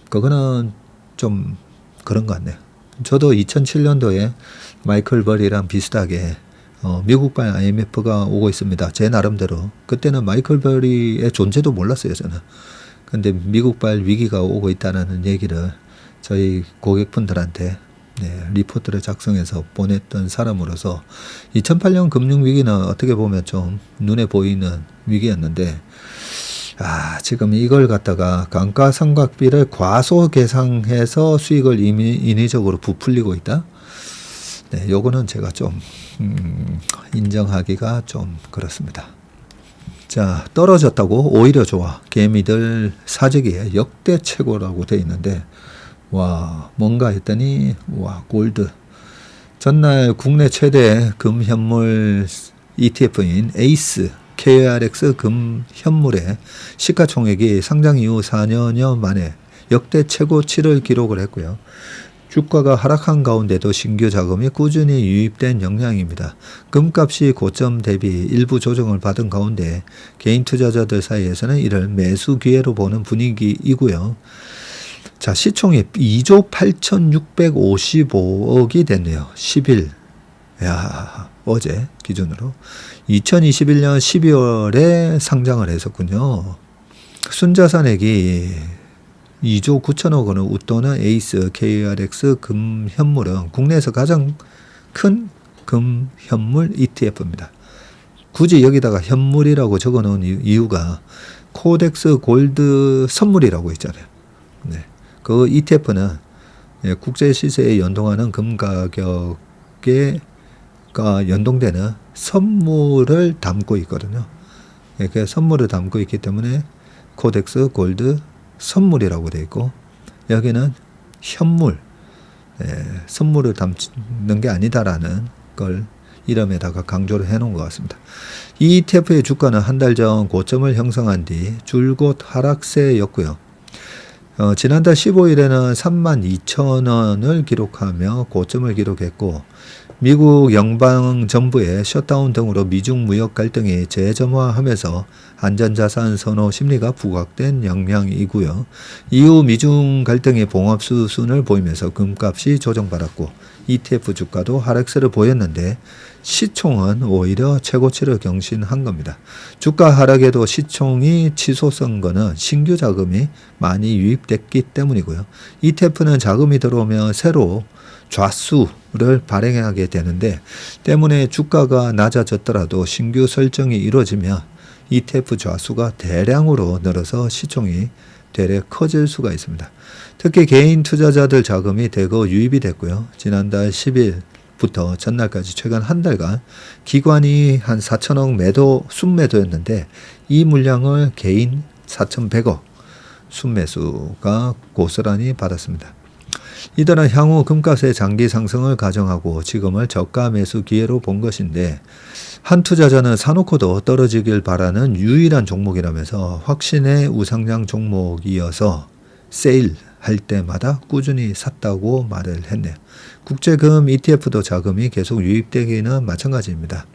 그거는 좀 그런 것 같네요. 저도 2007년도에 마이클 버리랑 비슷하게 미국발 IMF가 오고 있습니다. 제 나름대로. 그때는 마이클 버리의 존재도 몰랐어요, 저는. 근데 미국발 위기가 오고 있다는 얘기를 저희 고객분들한테 리포트를 작성해서 보냈던 사람으로서 2008년 금융위기는 어떻게 보면 좀 눈에 보이는 위기였는데 지금 이걸 갖다가 감가상각비를 과소 계상해서 수익을 인위적으로 부풀리고 있다? 요거는 제가 좀 인정하기가 좀 그렇습니다. 자, 떨어졌다고 오히려 좋아. 개미들 사재기에 역대 최고라고 돼 있는데 와, 뭔가 했더니 골드. 전날 국내 최대 금현물 ETF인 에이스 KRX 금현물의 시가총액이 상장 이후 4년여 만에 역대 최고치를 기록을 했고요. 주가가 하락한 가운데도 신규 자금이 꾸준히 유입된 영향입니다. 금값이 고점 대비 일부 조정을 받은 가운데 개인 투자자들 사이에서는 이를 매수 기회로 보는 분위기이고요. 자, 시총이 2조 8,655억이 됐네요. 10일. 어제 기준으로. 2021년 12월에 상장을 했었군요. 순자산액이 2조 9천억 원을 웃도는 에이스 KRX 금현물은 국내에서 가장 큰 금현물 ETF입니다. 굳이 여기다가 현물이라고 적어 놓은 이유가 코덱스 골드 선물이라고 있잖아요. 그 ETF는 국제 시세에 연동하는 금 가격에 연동되는 선물을 담고 있거든요. 그 선물을 담고 있기 때문에 코덱스 골드 선물이라고 되어 있고 여기는 현물, 선물을 담는 게 아니다라는 걸 이름에다가 강조를 해놓은 것 같습니다. 이 ETF의 주가는 한 달 전 고점을 형성한 뒤 줄곧 하락세였고요. 지난달 15일에는 32,000원을 기록하며 고점을 기록했고 미국 연방정부의 셧다운 등으로 미중 무역 갈등이 재점화하면서 안전자산 선호 심리가 부각된 영향이고요. 이후 미중 갈등이 봉합 수순을 보이면서 금값이 조정받았고 ETF 주가도 하락세를 보였는데 시총은 오히려 최고치를 경신한 겁니다. 주가 하락에도 시총이 치솟은 거는 신규 자금이 많이 유입됐기 때문이고요. ETF는 자금이 들어오면 새로 좌수를 발행하게 되는데 때문에 주가가 낮아졌더라도 신규 설정이 이루어지면 ETF 좌수가 대량으로 늘어서 시총이 되레 커질 수가 있습니다. 특히 개인 투자자들 자금이 대거 유입이 됐고요. 지난달 10일부터 전날까지 최근 한 달간 기관이 한 4천억 순매도였는데 이 물량을 개인 4,100억 순매수가 고스란히 받았습니다. 이들은 향후 금값의 장기 상승을 가정하고 지금을 저가 매수 기회로 본 것인데 한 투자자는 사놓고도 떨어지길 바라는 유일한 종목이라면서 확신의 우상향 종목이어서 세일 할 때마다 꾸준히 샀다고 말을 했네요. 국제금 ETF도 자금이 계속 유입되기는 마찬가지입니다.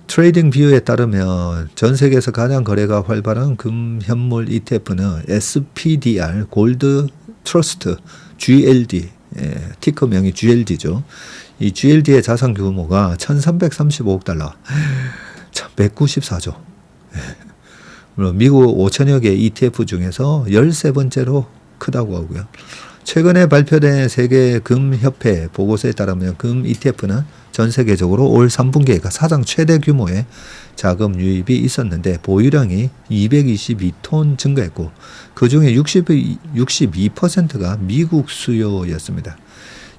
트레이딩 뷰에 따르면 전 세계에서 가장 거래가 활발한 금현물 ETF는 SPDR 골드 트러스트 GLD, 티커명이 GLD죠. 이 GLD의 자산 규모가 1335억 달러, 참 194조. 물론 미국 5천여 개 ETF 중에서 13번째로 크다고 하고요. 최근에 발표된 세계 금협회 보고서에 따르면 금 ETF는 전 세계적으로 올 3분기에 사상 최대 규모의 자금 유입이 있었는데 보유량이 222톤 증가했고 그중에 62%가 미국 수요였습니다.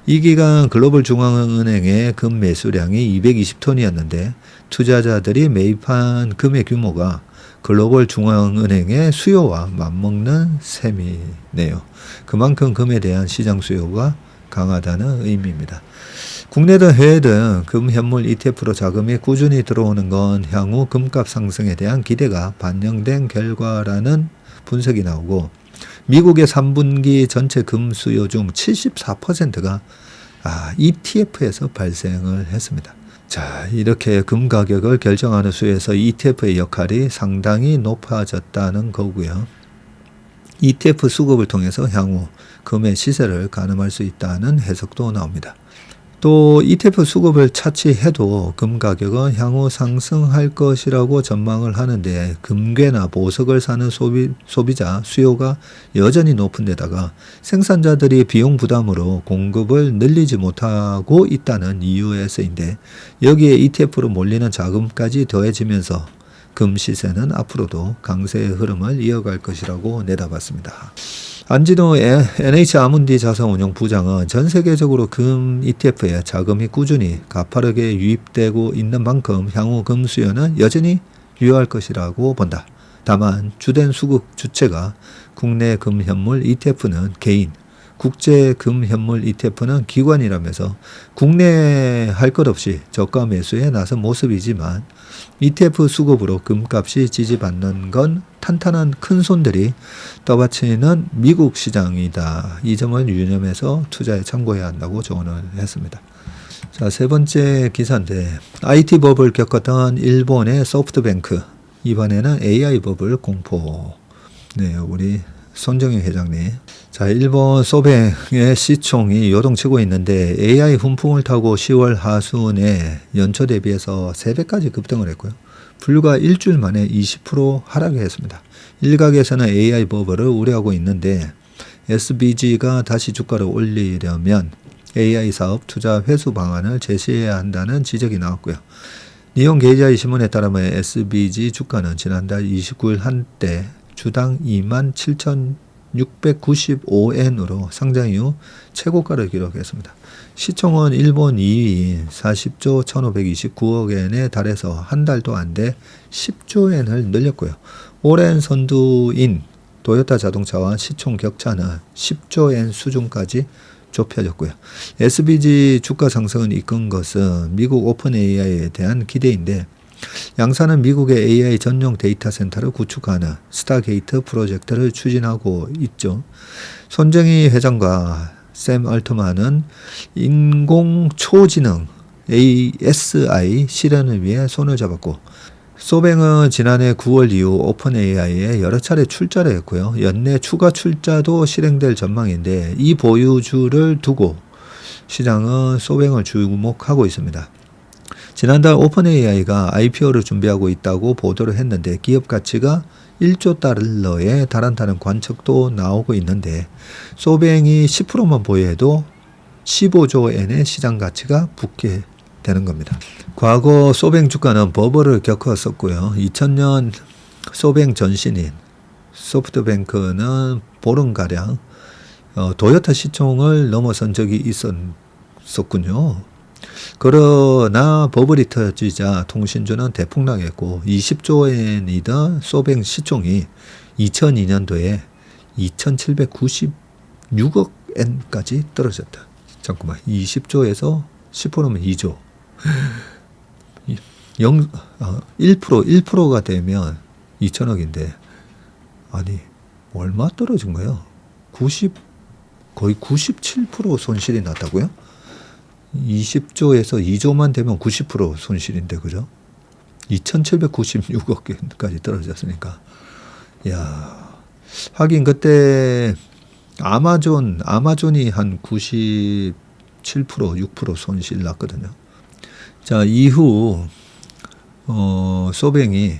이 기간 글로벌 중앙은행의 금 매수량이 220톤이었는데 투자자들이 매입한 금의 규모가 글로벌 중앙은행의 수요와 맞먹는 셈이네요. 그만큼 금에 대한 시장 수요가 강하다는 의미입니다. 국내든 해외든 금현물 ETF로 자금이 꾸준히 들어오는 건 향후 금값 상승에 대한 기대가 반영된 결과라는 분석이 나오고 미국의 3분기 전체 금 수요 중 74%가 ETF에서 발생을 했습니다. 자, 이렇게 금 가격을 결정하는 수에서 ETF의 역할이 상당히 높아졌다는 거고요. ETF 수급을 통해서 향후 금의 시세를 가늠할 수 있다는 해석도 나옵니다. 또 ETF 수급을 차치해도 금 가격은 향후 상승할 것이라고 전망을 하는데 금괴나 보석을 사는 소비자 수요가 여전히 높은 데다가 생산자들이 비용 부담으로 공급을 늘리지 못하고 있다는 이유에서인데 여기에 ETF로 몰리는 자금까지 더해지면서 금 시세는 앞으로도 강세의 흐름을 이어갈 것이라고 내다봤습니다. 안진호 NH아문디 자산운용 부장은 전 세계적으로 금 ETF에 자금이 꾸준히 가파르게 유입되고 있는 만큼 향후 금 수요는 여전히 유효할 것이라고 본다. 다만 주된 수급 주체가 국내 금현물 ETF는 개인, 국제 금현물 ETF는 기관이라면서 국내에 할 것 없이 저가 매수에 나선 모습이지만 ETF 수급으로 금값이 지지받는 건 탄탄한 큰손들이 떠받치는 미국 시장이다. 이 점을 유념해서 투자에 참고해야 한다고 조언을 했습니다. 자, 세 번째 기사인데 IT 버블 겪었던 일본의 소프트뱅크 이번에는 AI 버블 공포. 네, 우리 손정희 회장님. 자, 일본 소뱅의 시총이 요동치고 있는데 AI 훈풍을 타고 10월 하순에 연초 대비해서 3배까지 급등을 했고요. 불과 일주일 만에 20% 하락했습니다. 일각에서는 AI 버블을 우려하고 있는데 SBG가 다시 주가를 올리려면 AI 사업 투자 회수 방안을 제시해야 한다는 지적이 나왔고요. 니혼 게이자이 신문에 따르면 SBG 주가는 지난달 29일 한때 주당 27,695엔으로 상장 이후 최고가를 기록했습니다. 시총은 일본 2위인 40조 1,529억엔에 달해서 한 달도 안 돼 10조엔을 늘렸고요. 오랜 선두인 도요타 자동차와 시총 격차는 10조엔 수준까지 좁혀졌고요. SBG 주가 상승을 이끈 것은 미국 오픈 AI에 대한 기대인데 양사는 미국의 AI 전용 데이터 센터를 구축하는 스타게이트 프로젝트를 추진하고 있죠. 손정희 회장과 샘 얼트만은 인공초지능 ASI 실현을 위해 손을 잡았고 소뱅은 지난해 9월 이후 오픈 AI에 여러 차례 출자를 했고요. 연내 추가 출자도 실행될 전망인데 이 보유주를 두고 시장은 소뱅을 주목하고 있습니다. 지난달 오픈 AI가 IPO를 준비하고 있다고 보도를 했는데 기업 가치가 1조 달러에 달한다는 관측도 나오고 있는데 소뱅이 10%만 보유해도 15조 엔의 시장 가치가 붙게 되는 겁니다. 과거 소뱅 주가는 버블을 겪었었고요. 2000년 소뱅 전신인 소프트뱅크는 보름가량 도요타 시총을 넘어선 적이 있었군요. 그러나 버블이 터지자 통신주는 대폭락했고 20조엔이던 소뱅 시총이 2002년도에 2796억 엔까지 떨어졌다. 잠깐만, 20조에서 10%면 2조. 1%가 되면 2천억인데, 아니, 얼마 떨어진 거예요? 거의 97% 손실이 났다고요? 20조에서 2조만 되면 90% 손실인데, 그죠? 2796억까지 떨어졌으니까. 야, 하긴 그때 아마존이 한 97%, 6% 손실 났거든요. 자, 이후 소뱅은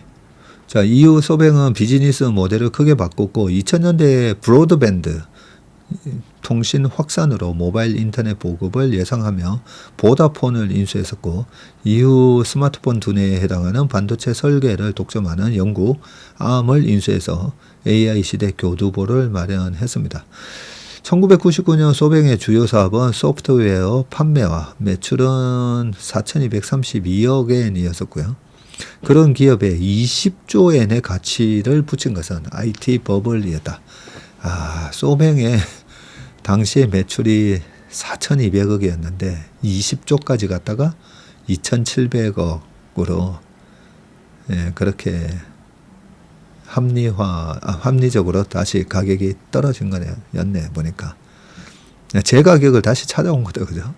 비즈니스 모델을 크게 바꿨고 2000년대 브로드밴드 통신 확산으로 모바일 인터넷 보급을 예상하며 보다폰을 인수했었고, 이후 스마트폰 두뇌에 해당하는 반도체 설계를 독점하는 영국 암을 인수해서 AI 시대 교두보를 마련했습니다. 1999년 소뱅의 주요 사업은 소프트웨어 판매와 매출은 4,232억 엔이었었고요. 그런 기업에 20조 엔의 가치를 붙인 것은 IT 버블이었다. 소뱅의 당시의 매출이 4,200억이었는데 20조까지 갔다가 2,700억으로 그렇게 합리적으로 다시 가격이 떨어진 거네요. 보니까. 제 가격을 다시 찾아온 거다, 그죠?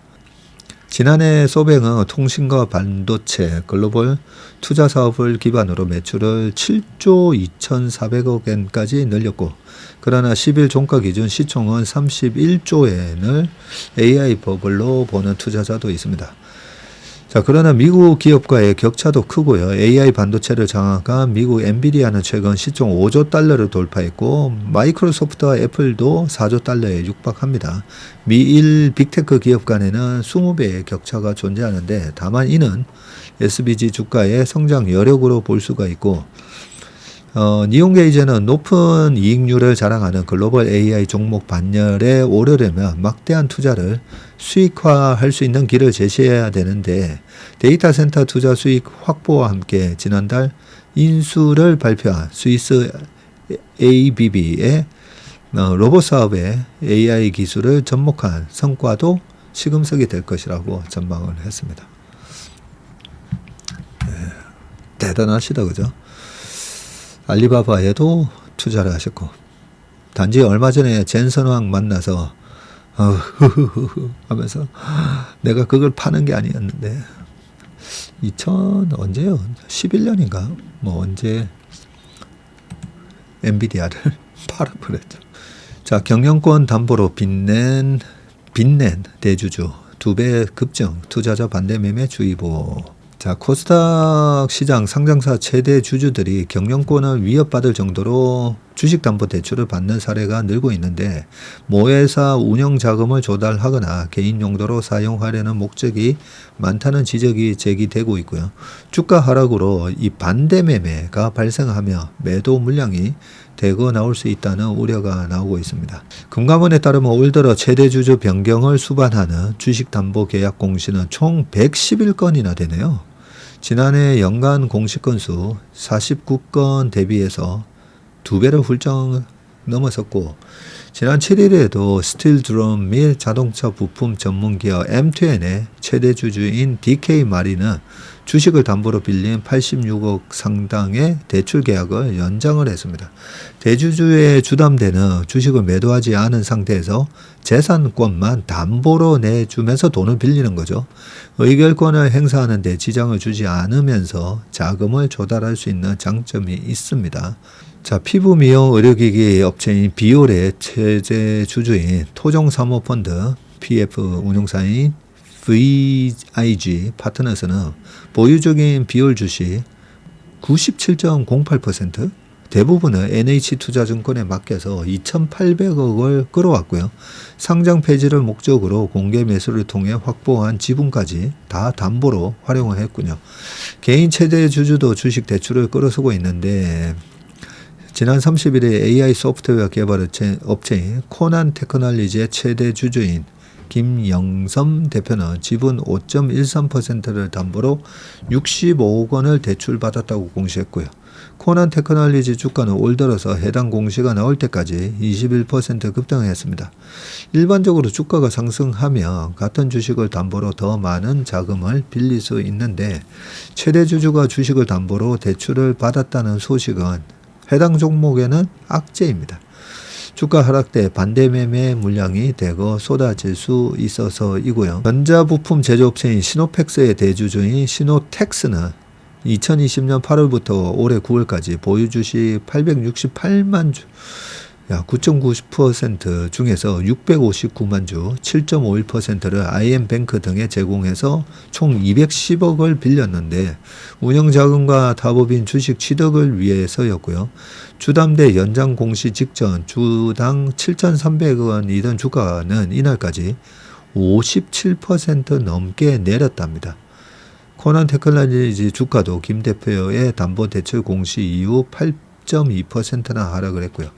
지난해 소뱅은 통신과 반도체 글로벌 투자 사업을 기반으로 매출을 7조 2,400억 엔까지 늘렸고, 그러나 10일 종가 기준 시총은 31조 엔을 AI 버블로 보는 투자자도 있습니다. 자, 그러나 미국 기업과의 격차도 크고요. AI 반도체를 장악한 미국 엔비디아는 최근 시총 5조 달러를 돌파했고, 마이크로소프트와 애플도 4조 달러에 육박합니다. 미일 빅테크 기업 간에는 20배의 격차가 존재하는데, 다만 이는 SBG 주가의 성장 여력으로 볼 수가 있고, 니온게이즈는 높은 이익률을 자랑하는 글로벌 AI 종목 반열에 오르려면 막대한 투자를 수익화할 수 있는 길을 제시해야 되는데, 데이터 센터 투자 수익 확보와 함께 지난달 인수를 발표한 스위스 ABB의 로봇 사업의 AI 기술을 접목한 성과도 시금석이 될 것이라고 전망을 했습니다. 대단하시다, 그죠? 알리바바에도 투자를 하셨고, 단지 얼마 전에 젠선왕 만나서 하면서 내가 그걸 파는 게 아니었는데, 언제요? 11년인가? 언제 엔비디아를 팔아버렸죠. 자, 경영권 담보로 빚낸 대주주 2배 급증, 투자자 반대 매매 주의보. 자, 코스닥 시장 상장사 최대 주주들이 경영권을 위협받을 정도로 주식담보대출을 받는 사례가 늘고 있는데, 모회사 운영자금을 조달하거나 개인 용도로 사용하려는 목적이 많다는 지적이 제기되고 있고요. 주가 하락으로 이 반대 매매가 발생하며 매도 물량이 대거 나올 수 있다는 우려가 나오고 있습니다. 금감원에 따르면 올 들어 최대 주주 변경을 수반하는 주식담보계약 공시는 총 111건이나 되네요. 지난해 연간 공시 건수 49건 대비해서 2배를 훌쩍 넘어섰고, 지난 7일에도 스틸 드럼 및 자동차 부품 전문기업 M2N의 최대 주주인 DK 마린은 주식을 담보로 빌린 86억 상당의 대출 계약을 연장을 했습니다. 대주주의 주담대는 주식을 매도하지 않은 상태에서 재산권만 담보로 내주면서 돈을 빌리는 거죠. 의결권을 행사하는 데 지장을 주지 않으면서 자금을 조달할 수 있는 장점이 있습니다. 자, 피부 미용 의료기기 업체인 비올의 최대 주주인 토종사모펀드 PF 운용사인 VIG 파트너스는 보유적인 비올 주식 97.08%, 대부분을 NH투자증권에 맡겨서 2,800억을 끌어왔고요. 상장 폐지를 목적으로 공개 매수를 통해 확보한 지분까지 다 담보로 활용을 했군요. 개인 최대 주주도 주식 대출을 끌어쓰고 있는데, 지난 30일에 AI 소프트웨어 개발 업체인 코난 테크놀로지의 최대 주주인 김영섬 대표는 지분 5.13%를 담보로 65억 원을 대출받았다고 공시했고요. 코난 테크놀로지 주가는 올 들어서 해당 공시가 나올 때까지 21% 급등했습니다. 일반적으로 주가가 상승하면 같은 주식을 담보로 더 많은 자금을 빌릴 수 있는데 최대 주주가 주식을 담보로 대출을 받았다는 소식은 해당 종목에는 악재입니다. 주가 하락 때 반대 매매 물량이 대거 쏟아질 수 있어서이고요. 전자부품 제조업체인 시노펙스의 대주주인 시노텍스는 2020년 8월부터 올해 9월까지 보유 주식 868만 주, 9.90% 중에서 659만 주, 7.51%를 IM뱅크 등에 제공해서 총 210억을 빌렸는데 운영자금과 타법인 주식 취득을 위해서였고요. 주담대 연장 공시 직전 주당 7,300원이던 주가는 이날까지 57% 넘게 내렸답니다. 코난 테크놀로지 주가도 김 대표의 담보대출 공시 이후 8.2%나 하락을 했고요.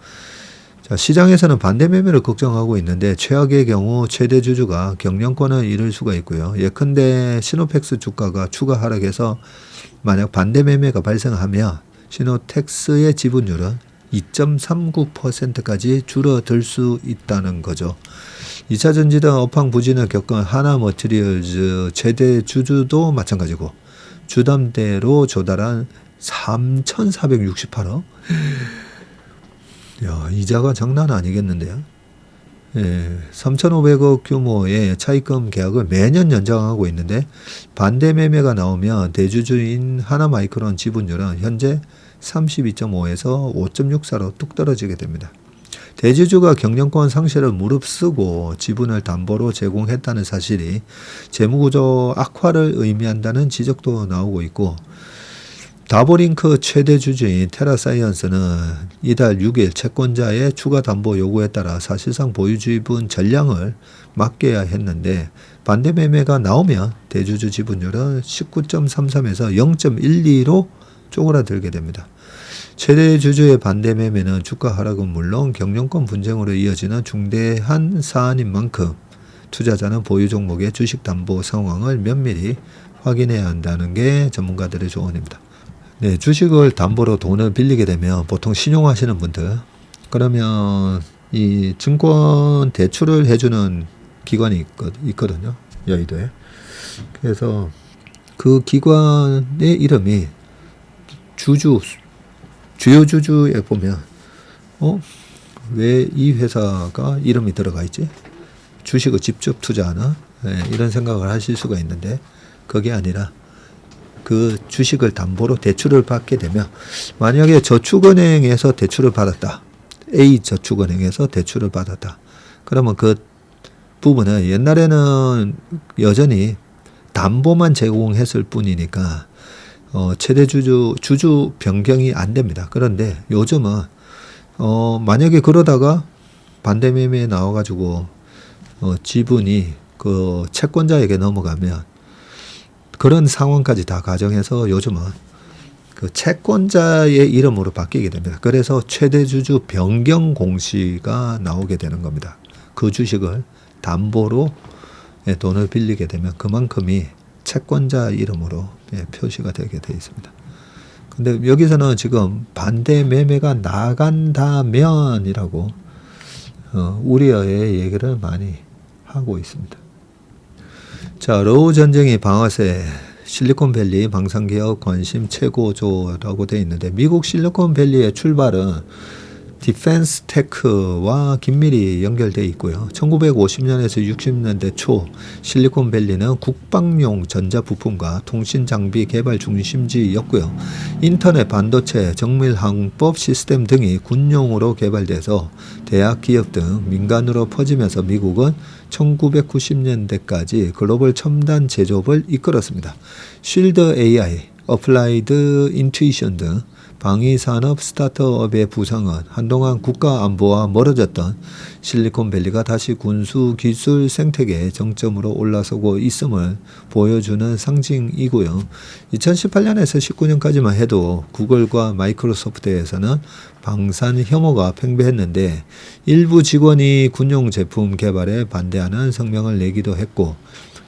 자, 시장에서는 반대 매매를 걱정하고 있는데 최악의 경우 최대 주주가 경영권을 잃을 수가 있고요. 예컨대 시노펙스 주가가 추가 하락해서 만약 반대 매매가 발생하면 시노텍스의 지분율은 2.39%까지 줄어들 수 있다는 거죠. 2차 전지 등 업황 부진을 겪은 하나머티리얼즈 최대 주주도 마찬가지고 주담대로 조달한 3,468억. 야, 이자가 장난 아니겠는데요. 3,500억 규모의 차입금 계약을 매년 연장하고 있는데 반대 매매가 나오면 대주주인 하나마이크론 지분율은 현재 32.5에서 5.64로 뚝 떨어지게 됩니다. 대주주가 경영권 상실을 무릅쓰고 지분을 담보로 제공했다는 사실이 재무구조 악화를 의미한다는 지적도 나오고 있고 다보링크 최대 주주인 테라사이언스는 이달 6일 채권자의 추가 담보 요구에 따라 사실상 보유 지분 전량을 맡겨야 했는데 반대 매매가 나오면 대주주 지분율은 19.33에서 0.12로 쪼그라들게 됩니다. 최대 주주의 반대 매매는 주가 하락은 물론 경영권 분쟁으로 이어지는 중대한 사안인 만큼 투자자는 보유 종목의 주식 담보 상황을 면밀히 확인해야 한다는 게 전문가들의 조언입니다. 네, 주식을 담보로 돈을 빌리게 되면 보통 신용하시는 분들 그러면 이 증권 대출을 해주는 기관이 있거든요. 여의도에. 그래서 그 기관의 이름이 주요 주주에 보면 왜 이 회사가 이름이 들어가 있지? 주식을 직접 투자하나? 네, 이런 생각을 하실 수가 있는데 그게 아니라 그 주식을 담보로 대출을 받게 되면 만약에 저축은행에서 대출을 받았다. A저축은행에서 대출을 받았다. 그러면 그 부분은 옛날에는 여전히 담보만 제공했을 뿐이니까 최대 주주 변경이 안 됩니다. 그런데 요즘은 만약에 그러다가 반대 매매에 나와가지고 지분이 그 채권자에게 넘어가면 그런 상황까지 다 가정해서 요즘은 그 채권자의 이름으로 바뀌게 됩니다. 그래서 최대 주주 변경 공시가 나오게 되는 겁니다. 그 주식을 담보로 돈을 빌리게 되면 그만큼이 채권자 이름으로 표시가 되게 되어 있습니다. 근데 여기서는 지금 반대 매매가 나간다면이라고 우려의 얘기를 많이 하고 있습니다. 자, 러우 전쟁이 방아쇠 실리콘밸리 방산기업 관심 최고조라고 되어 있는데 미국 실리콘밸리의 출발은 디펜스 테크와 긴밀히 연결되어 있고요. 1950년에서 60년대 초 실리콘밸리는 국방용 전자부품과 통신장비 개발 중심지였고요. 인터넷, 반도체, 정밀항법 시스템 등이 군용으로 개발돼서 대학, 기업 등 민간으로 퍼지면서 미국은 1990년대까지 글로벌 첨단 제조업을 이끌었습니다. 쉴드 AI, 어플라이드 인투이션 등 방위산업 스타트업의 부상은 한동안 국가 안보와 멀어졌던 실리콘밸리가 다시 군수기술 생태계의 정점으로 올라서고 있음을 보여주는 상징이고요. 2018년에서 19년까지만 해도 구글과 마이크로소프트에서는 방산 혐오가 팽배했는데 일부 직원이 군용 제품 개발에 반대하는 성명을 내기도 했고,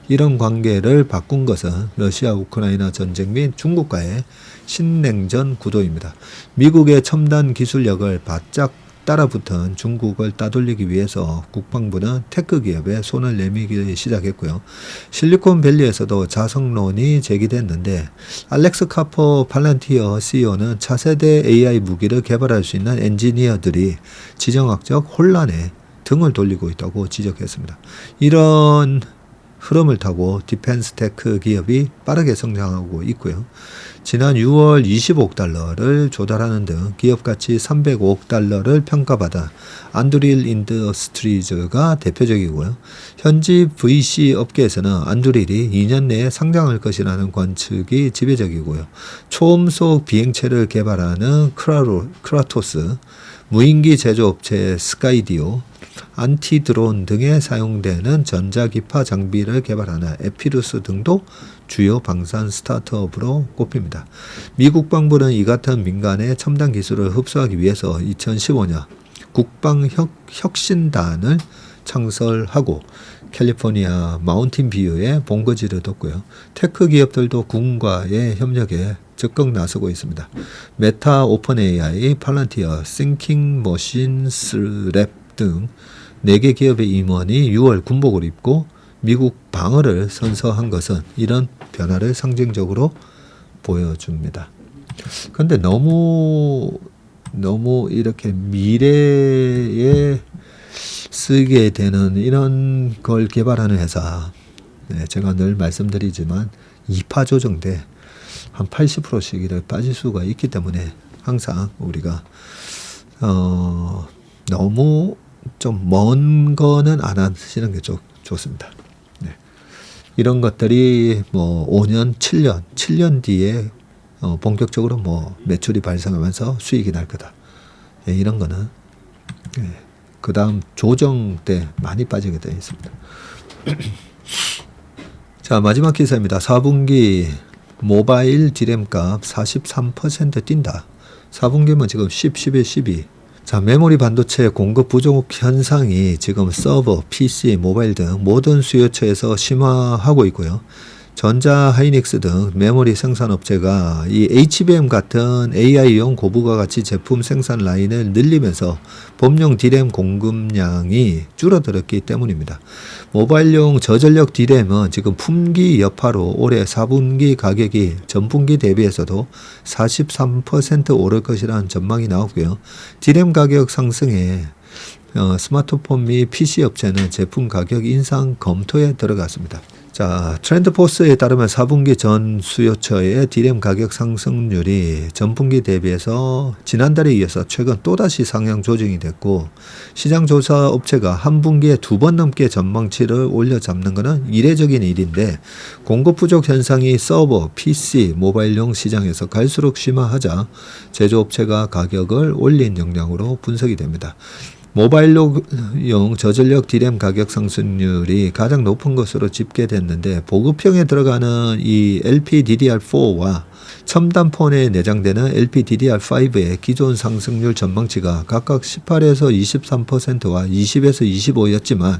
이런 관계를 바꾼 것은 러시아 우크라이나 전쟁 및 중국과의 신냉전 구도입니다. 미국의 첨단 기술력을 바짝 따라붙은 중국을 따돌리기 위해서 국방부는 테크 기업에 손을 내밀기 시작했고요. 실리콘밸리에서도 자성론이 제기됐는데, 알렉스 카퍼 팔란티어 CEO는 차세대 AI 무기를 개발할 수 있는 엔지니어들이 지정학적 혼란에 등을 돌리고 있다고 지적했습니다. 이런 흐름을 타고 디펜스 테크 기업이 빠르게 성장하고 있고요. 지난 6월 25억 달러를 조달하는 등 기업 가치 305억 달러를 평가받은 안드릴 인더스트리즈가 대표적이고요. 현지 VC 업계에서는 안드릴이 2년 내에 상장할 것이라는 관측이 지배적이고요. 초음속 비행체를 개발하는 크라토스, 무인기 제조업체 스카이디오, 안티드론 등에 사용되는 전자기파 장비를 개발하는 에피루스 등도 주요 방산 스타트업으로 꼽힙니다. 미 국방부는 이 같은 민간의 첨단 기술을 흡수하기 위해서 2015년 국방혁신단을 창설하고 캘리포니아 마운틴뷰에 본거지를 뒀고요. 테크 기업들도 군과의 협력에 적극 나서고 있습니다. 메타, 오픈AI, 팔란티어, 싱킹머신스랩 등 4개 기업의 임원이 6월 군복을 입고 미국 방어를 선서한 것은 이런 변화를 상징적으로 보여줍니다. 그런데 너무 이렇게 미래에 쓰게 되는 이런 걸 개발하는 회사, 제가 늘 말씀드리지만 2파 조정돼 한 80%씩 이렇게 빠질 수가 있기 때문에 항상 우리가 너무 좀 먼 거는 안 하시는 게 좋습니다. 이런 것들이 뭐 5년, 7년 뒤에 본격적으로 뭐 매출이 발생하면서 수익이 날 거다. 이런 거는 그 다음 조정 때 많이 빠지게 되어 있습니다. 자, 마지막 기사입니다. 4분기 모바일 디램 값 43% 뛴다. 4분기면 지금 11, 12. 자, 메모리 반도체 공급 부족 현상이 지금 서버, PC, 모바일 등 모든 수요처에서 심화하고 있고요. 전자, 하이닉스 등 메모리 생산업체가 이 HBM 같은 AI용 고부가 가치 제품 생산 라인을 늘리면서 범용 디램 공급량이 줄어들었기 때문입니다. 모바일용 저전력 디램은 지금 품귀 여파로 올해 4분기 가격이 전분기 대비해서도 43% 오를 것이라는 전망이 나오고요. 디램 가격 상승에 스마트폰 및 PC 업체는 제품 가격 인상 검토에 들어갔습니다. 자, 트렌드포스에 따르면 4분기 전 수요처의 디램 가격 상승률이 전분기 대비해서 지난달에 이어서 최근 또다시 상향 조정이 됐고, 시장조사 업체가 한 분기에 2번 넘게 전망치를 올려 잡는 것은 이례적인 일인데, 공급 부족 현상이 서버, PC, 모바일용 시장에서 갈수록 심화하자 제조업체가 가격을 올린 영향으로 분석이 됩니다. 모바일용 저전력 디램 가격 상승률이 가장 높은 것으로 집계됐는데, 보급형에 들어가는 이 LPDDR4와 첨단폰에 내장되는 LPDDR5의 기존 상승률 전망치가 각각 18에서 23%와 20에서 25였지만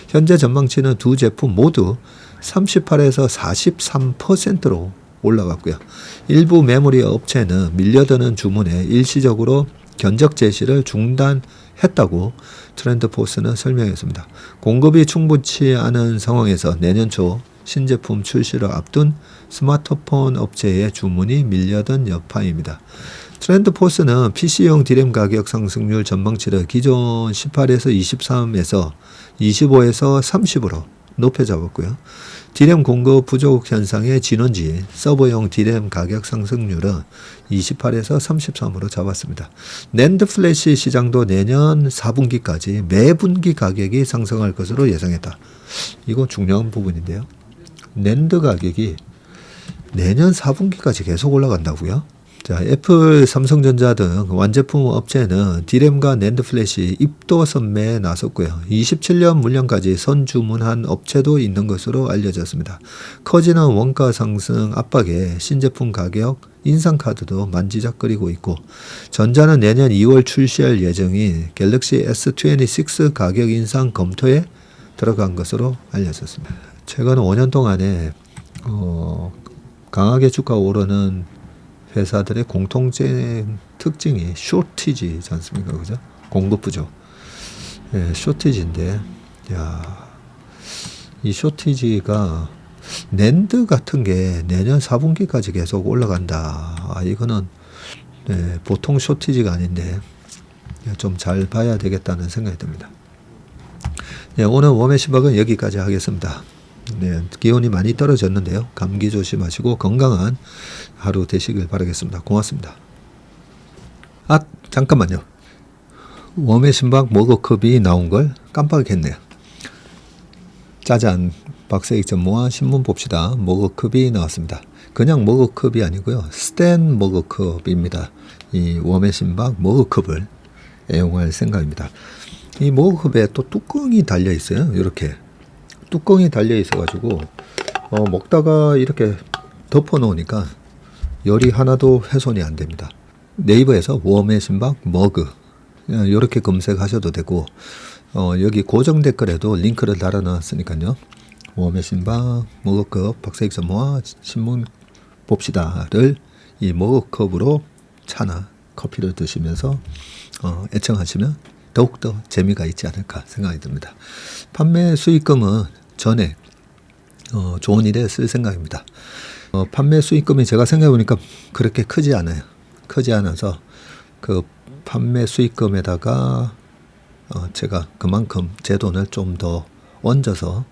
현재 전망치는 두 제품 모두 38에서 43%로 올라갔고요. 일부 메모리 업체는 밀려드는 주문에 일시적으로 견적 제시를 중단했다고 트렌드포스는 설명했습니다. 공급이 충분치 않은 상황에서 내년 초 신제품 출시를 앞둔 스마트폰 업체의 주문이 밀려든 여파입니다. 트렌드포스는 PC용 디램 가격 상승률 전망치를 기존 18에서 23에서 25에서 30으로 높여 잡았고요. 디램 공급 부족 현상의 진원지인 서버용 디램 가격 상승률은 28에서 33으로 잡았습니다. 낸드 플래시 시장도 내년 4분기까지 매 분기 가격이 상승할 것으로 예상했다. 이거 중요한 부분인데요. 낸드 가격이 내년 4분기까지 계속 올라간다고요? 자, 애플, 삼성전자 등 완제품 업체는 디램과 낸드 플래시 입도 선매에 나섰고요. 27년 물량까지 선주문한 업체도 있는 것으로 알려졌습니다. 커지는 원가 상승 압박에 신제품 가격 인상 카드도 만지작거리고 있고, 전자는 내년 2월 출시할 예정인 갤럭시 S26 가격 인상 검토에 들어간 것으로 알려졌습니다. 최근 5년 동안에 강하게 주가가 오르는 회사들의 공통된 특징이 쇼티지지 않습니까? 그죠? 공급 부족. 예, 쇼티지인데, 야, 이 쇼티지가 낸드 같은 게 내년 4분기까지 계속 올라간다. 이거는 보통 쇼티지가 아닌데 좀 잘 봐야 되겠다는 생각이 듭니다. 오늘 웜의 시박은 여기까지 하겠습니다. 기온이 많이 떨어졌는데요. 감기 조심하시고 건강한 하루 되시길 바라겠습니다. 고맙습니다. 잠깐만요. 웜의 신박 머그컵이 나온 걸 깜빡했네요. 짜잔, 박세익 전무와 신문 봅시다. 머그컵이 나왔습니다. 그냥 머그컵이 아니고요. 스탠 머그컵입니다. 이 웜의 신박 머그컵을 애용할 생각입니다. 이 머그컵에 또 뚜껑이 달려 있어요. 이렇게 뚜껑이 달려 있어 가지고 먹다가 이렇게 덮어 놓으니까 열이 하나도 훼손이 안 됩니다. 네이버에서 웜의 신박 머그 이렇게 검색하셔도 되고, 여기 고정 댓글에도 링크를 달아 놨으니까요. 웜의 신박 머그컵 박세익 전무와 신문 봅시다를 이 머그컵으로 차나 커피를 드시면서 애청하시면 더욱더 재미가 있지 않을까 생각이 듭니다. 판매 수익금은 전액 좋은 일에 쓸 생각입니다. 판매 수익금이 제가 생각해보니까 그렇게 크지 않아요. 크지 않아서 그 판매 수익금에다가 제가 그만큼 제 돈을 좀 더 얹어서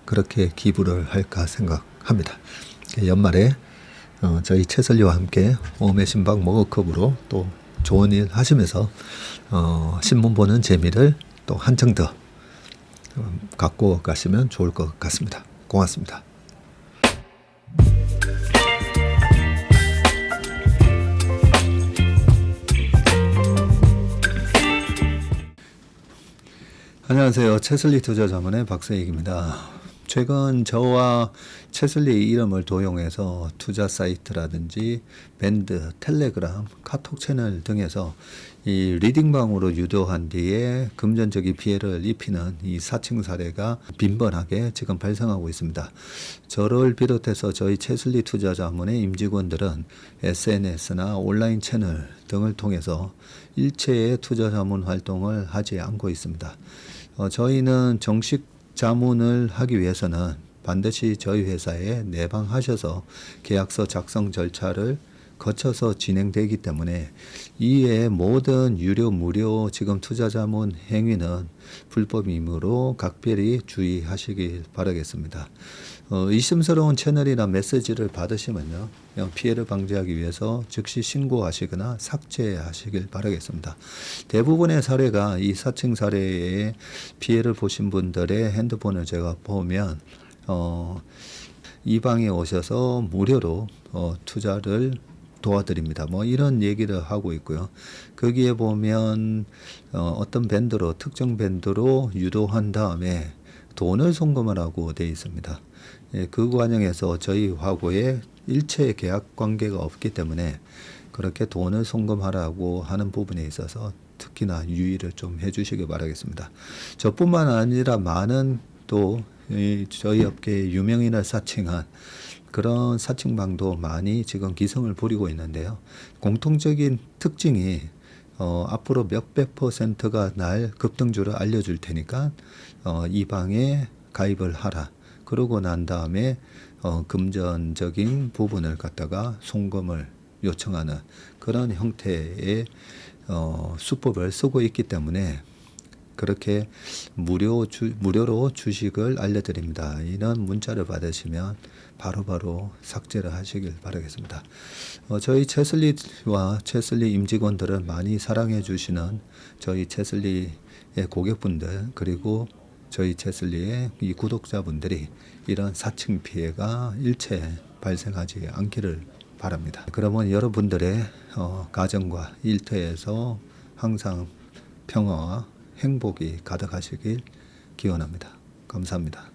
그렇게 기부를 할까 생각합니다. 연말에 저희 채설리와 함께 웜의 신박 머그컵으로 또 좋은 일 하시면서 신문 보는 재미를 또 한층 더 갖고 가시면 좋을 것 같습니다. 고맙습니다. 안녕하세요. 채슬리 투자자문의 박세익입니다. 최근 저와 채슬리 이름을 도용해서 투자 사이트라든지 밴드, 텔레그램, 카톡 채널 등에서 이 리딩방으로 유도한 뒤에 금전적인 피해를 입히는 이 사칭 사례가 빈번하게 지금 발생하고 있습니다. 저를 비롯해서 저희 채슬리 투자자문의 임직원들은 SNS나 온라인 채널 등을 통해서 일체의 투자자문 활동을 하지 않고 있습니다. 저희는 정식 자문을 하기 위해서는 반드시 저희 회사에 내방하셔서 계약서 작성 절차를 거쳐서 진행되기 때문에 이외의 모든 유료, 무료 지금 투자자문 행위는 불법이므로 각별히 주의하시길 바라겠습니다. 의심스러운 채널이나 메시지를 받으시면요, 그냥 피해를 방지하기 위해서 즉시 신고하시거나 삭제하시길 바라겠습니다. 대부분의 사례가 이 사칭 사례에 피해를 보신 분들의 핸드폰을 제가 보면 이 방에 오셔서 무료로 투자를 도와드립니다. 뭐 이런 얘기를 하고 있고요. 거기에 보면 어떤 밴드로 특정 밴드로 유도한 다음에 돈을 송금하라고 되어 있습니다. 그 과정에서 저희 하고의 일체 계약 관계가 없기 때문에 그렇게 돈을 송금하라고 하는 부분에 있어서 특히나 유의를 좀 해주시기 바라겠습니다. 저뿐만 아니라 많은 또 저희 업계의 유명인을 사칭한 그런 사칭방도 많이 지금 기승을 부리고 있는데요. 공통적인 특징이 앞으로 몇백 %가 날 급등주를 알려줄 테니까 이 방에 가입을 하라. 그러고 난 다음에 금전적인 부분을 갖다가 송금을 요청하는 그런 형태의 수법을 쓰고 있기 때문에 그렇게 무료로 주식을 알려드립니다. 이런 문자를 받으시면 바로바로 삭제를 하시길 바라겠습니다. 저희 채슬리와 채슬리 임직원들을 많이 사랑해 주시는 저희 채슬리의 고객분들 그리고 저희 채슬리의 이 구독자분들이 이런 사칭 피해가 일체 발생하지 않기를 바랍니다. 그러면 여러분들의 가정과 일터에서 항상 평화와 행복이 가득하시길 기원합니다. 감사합니다.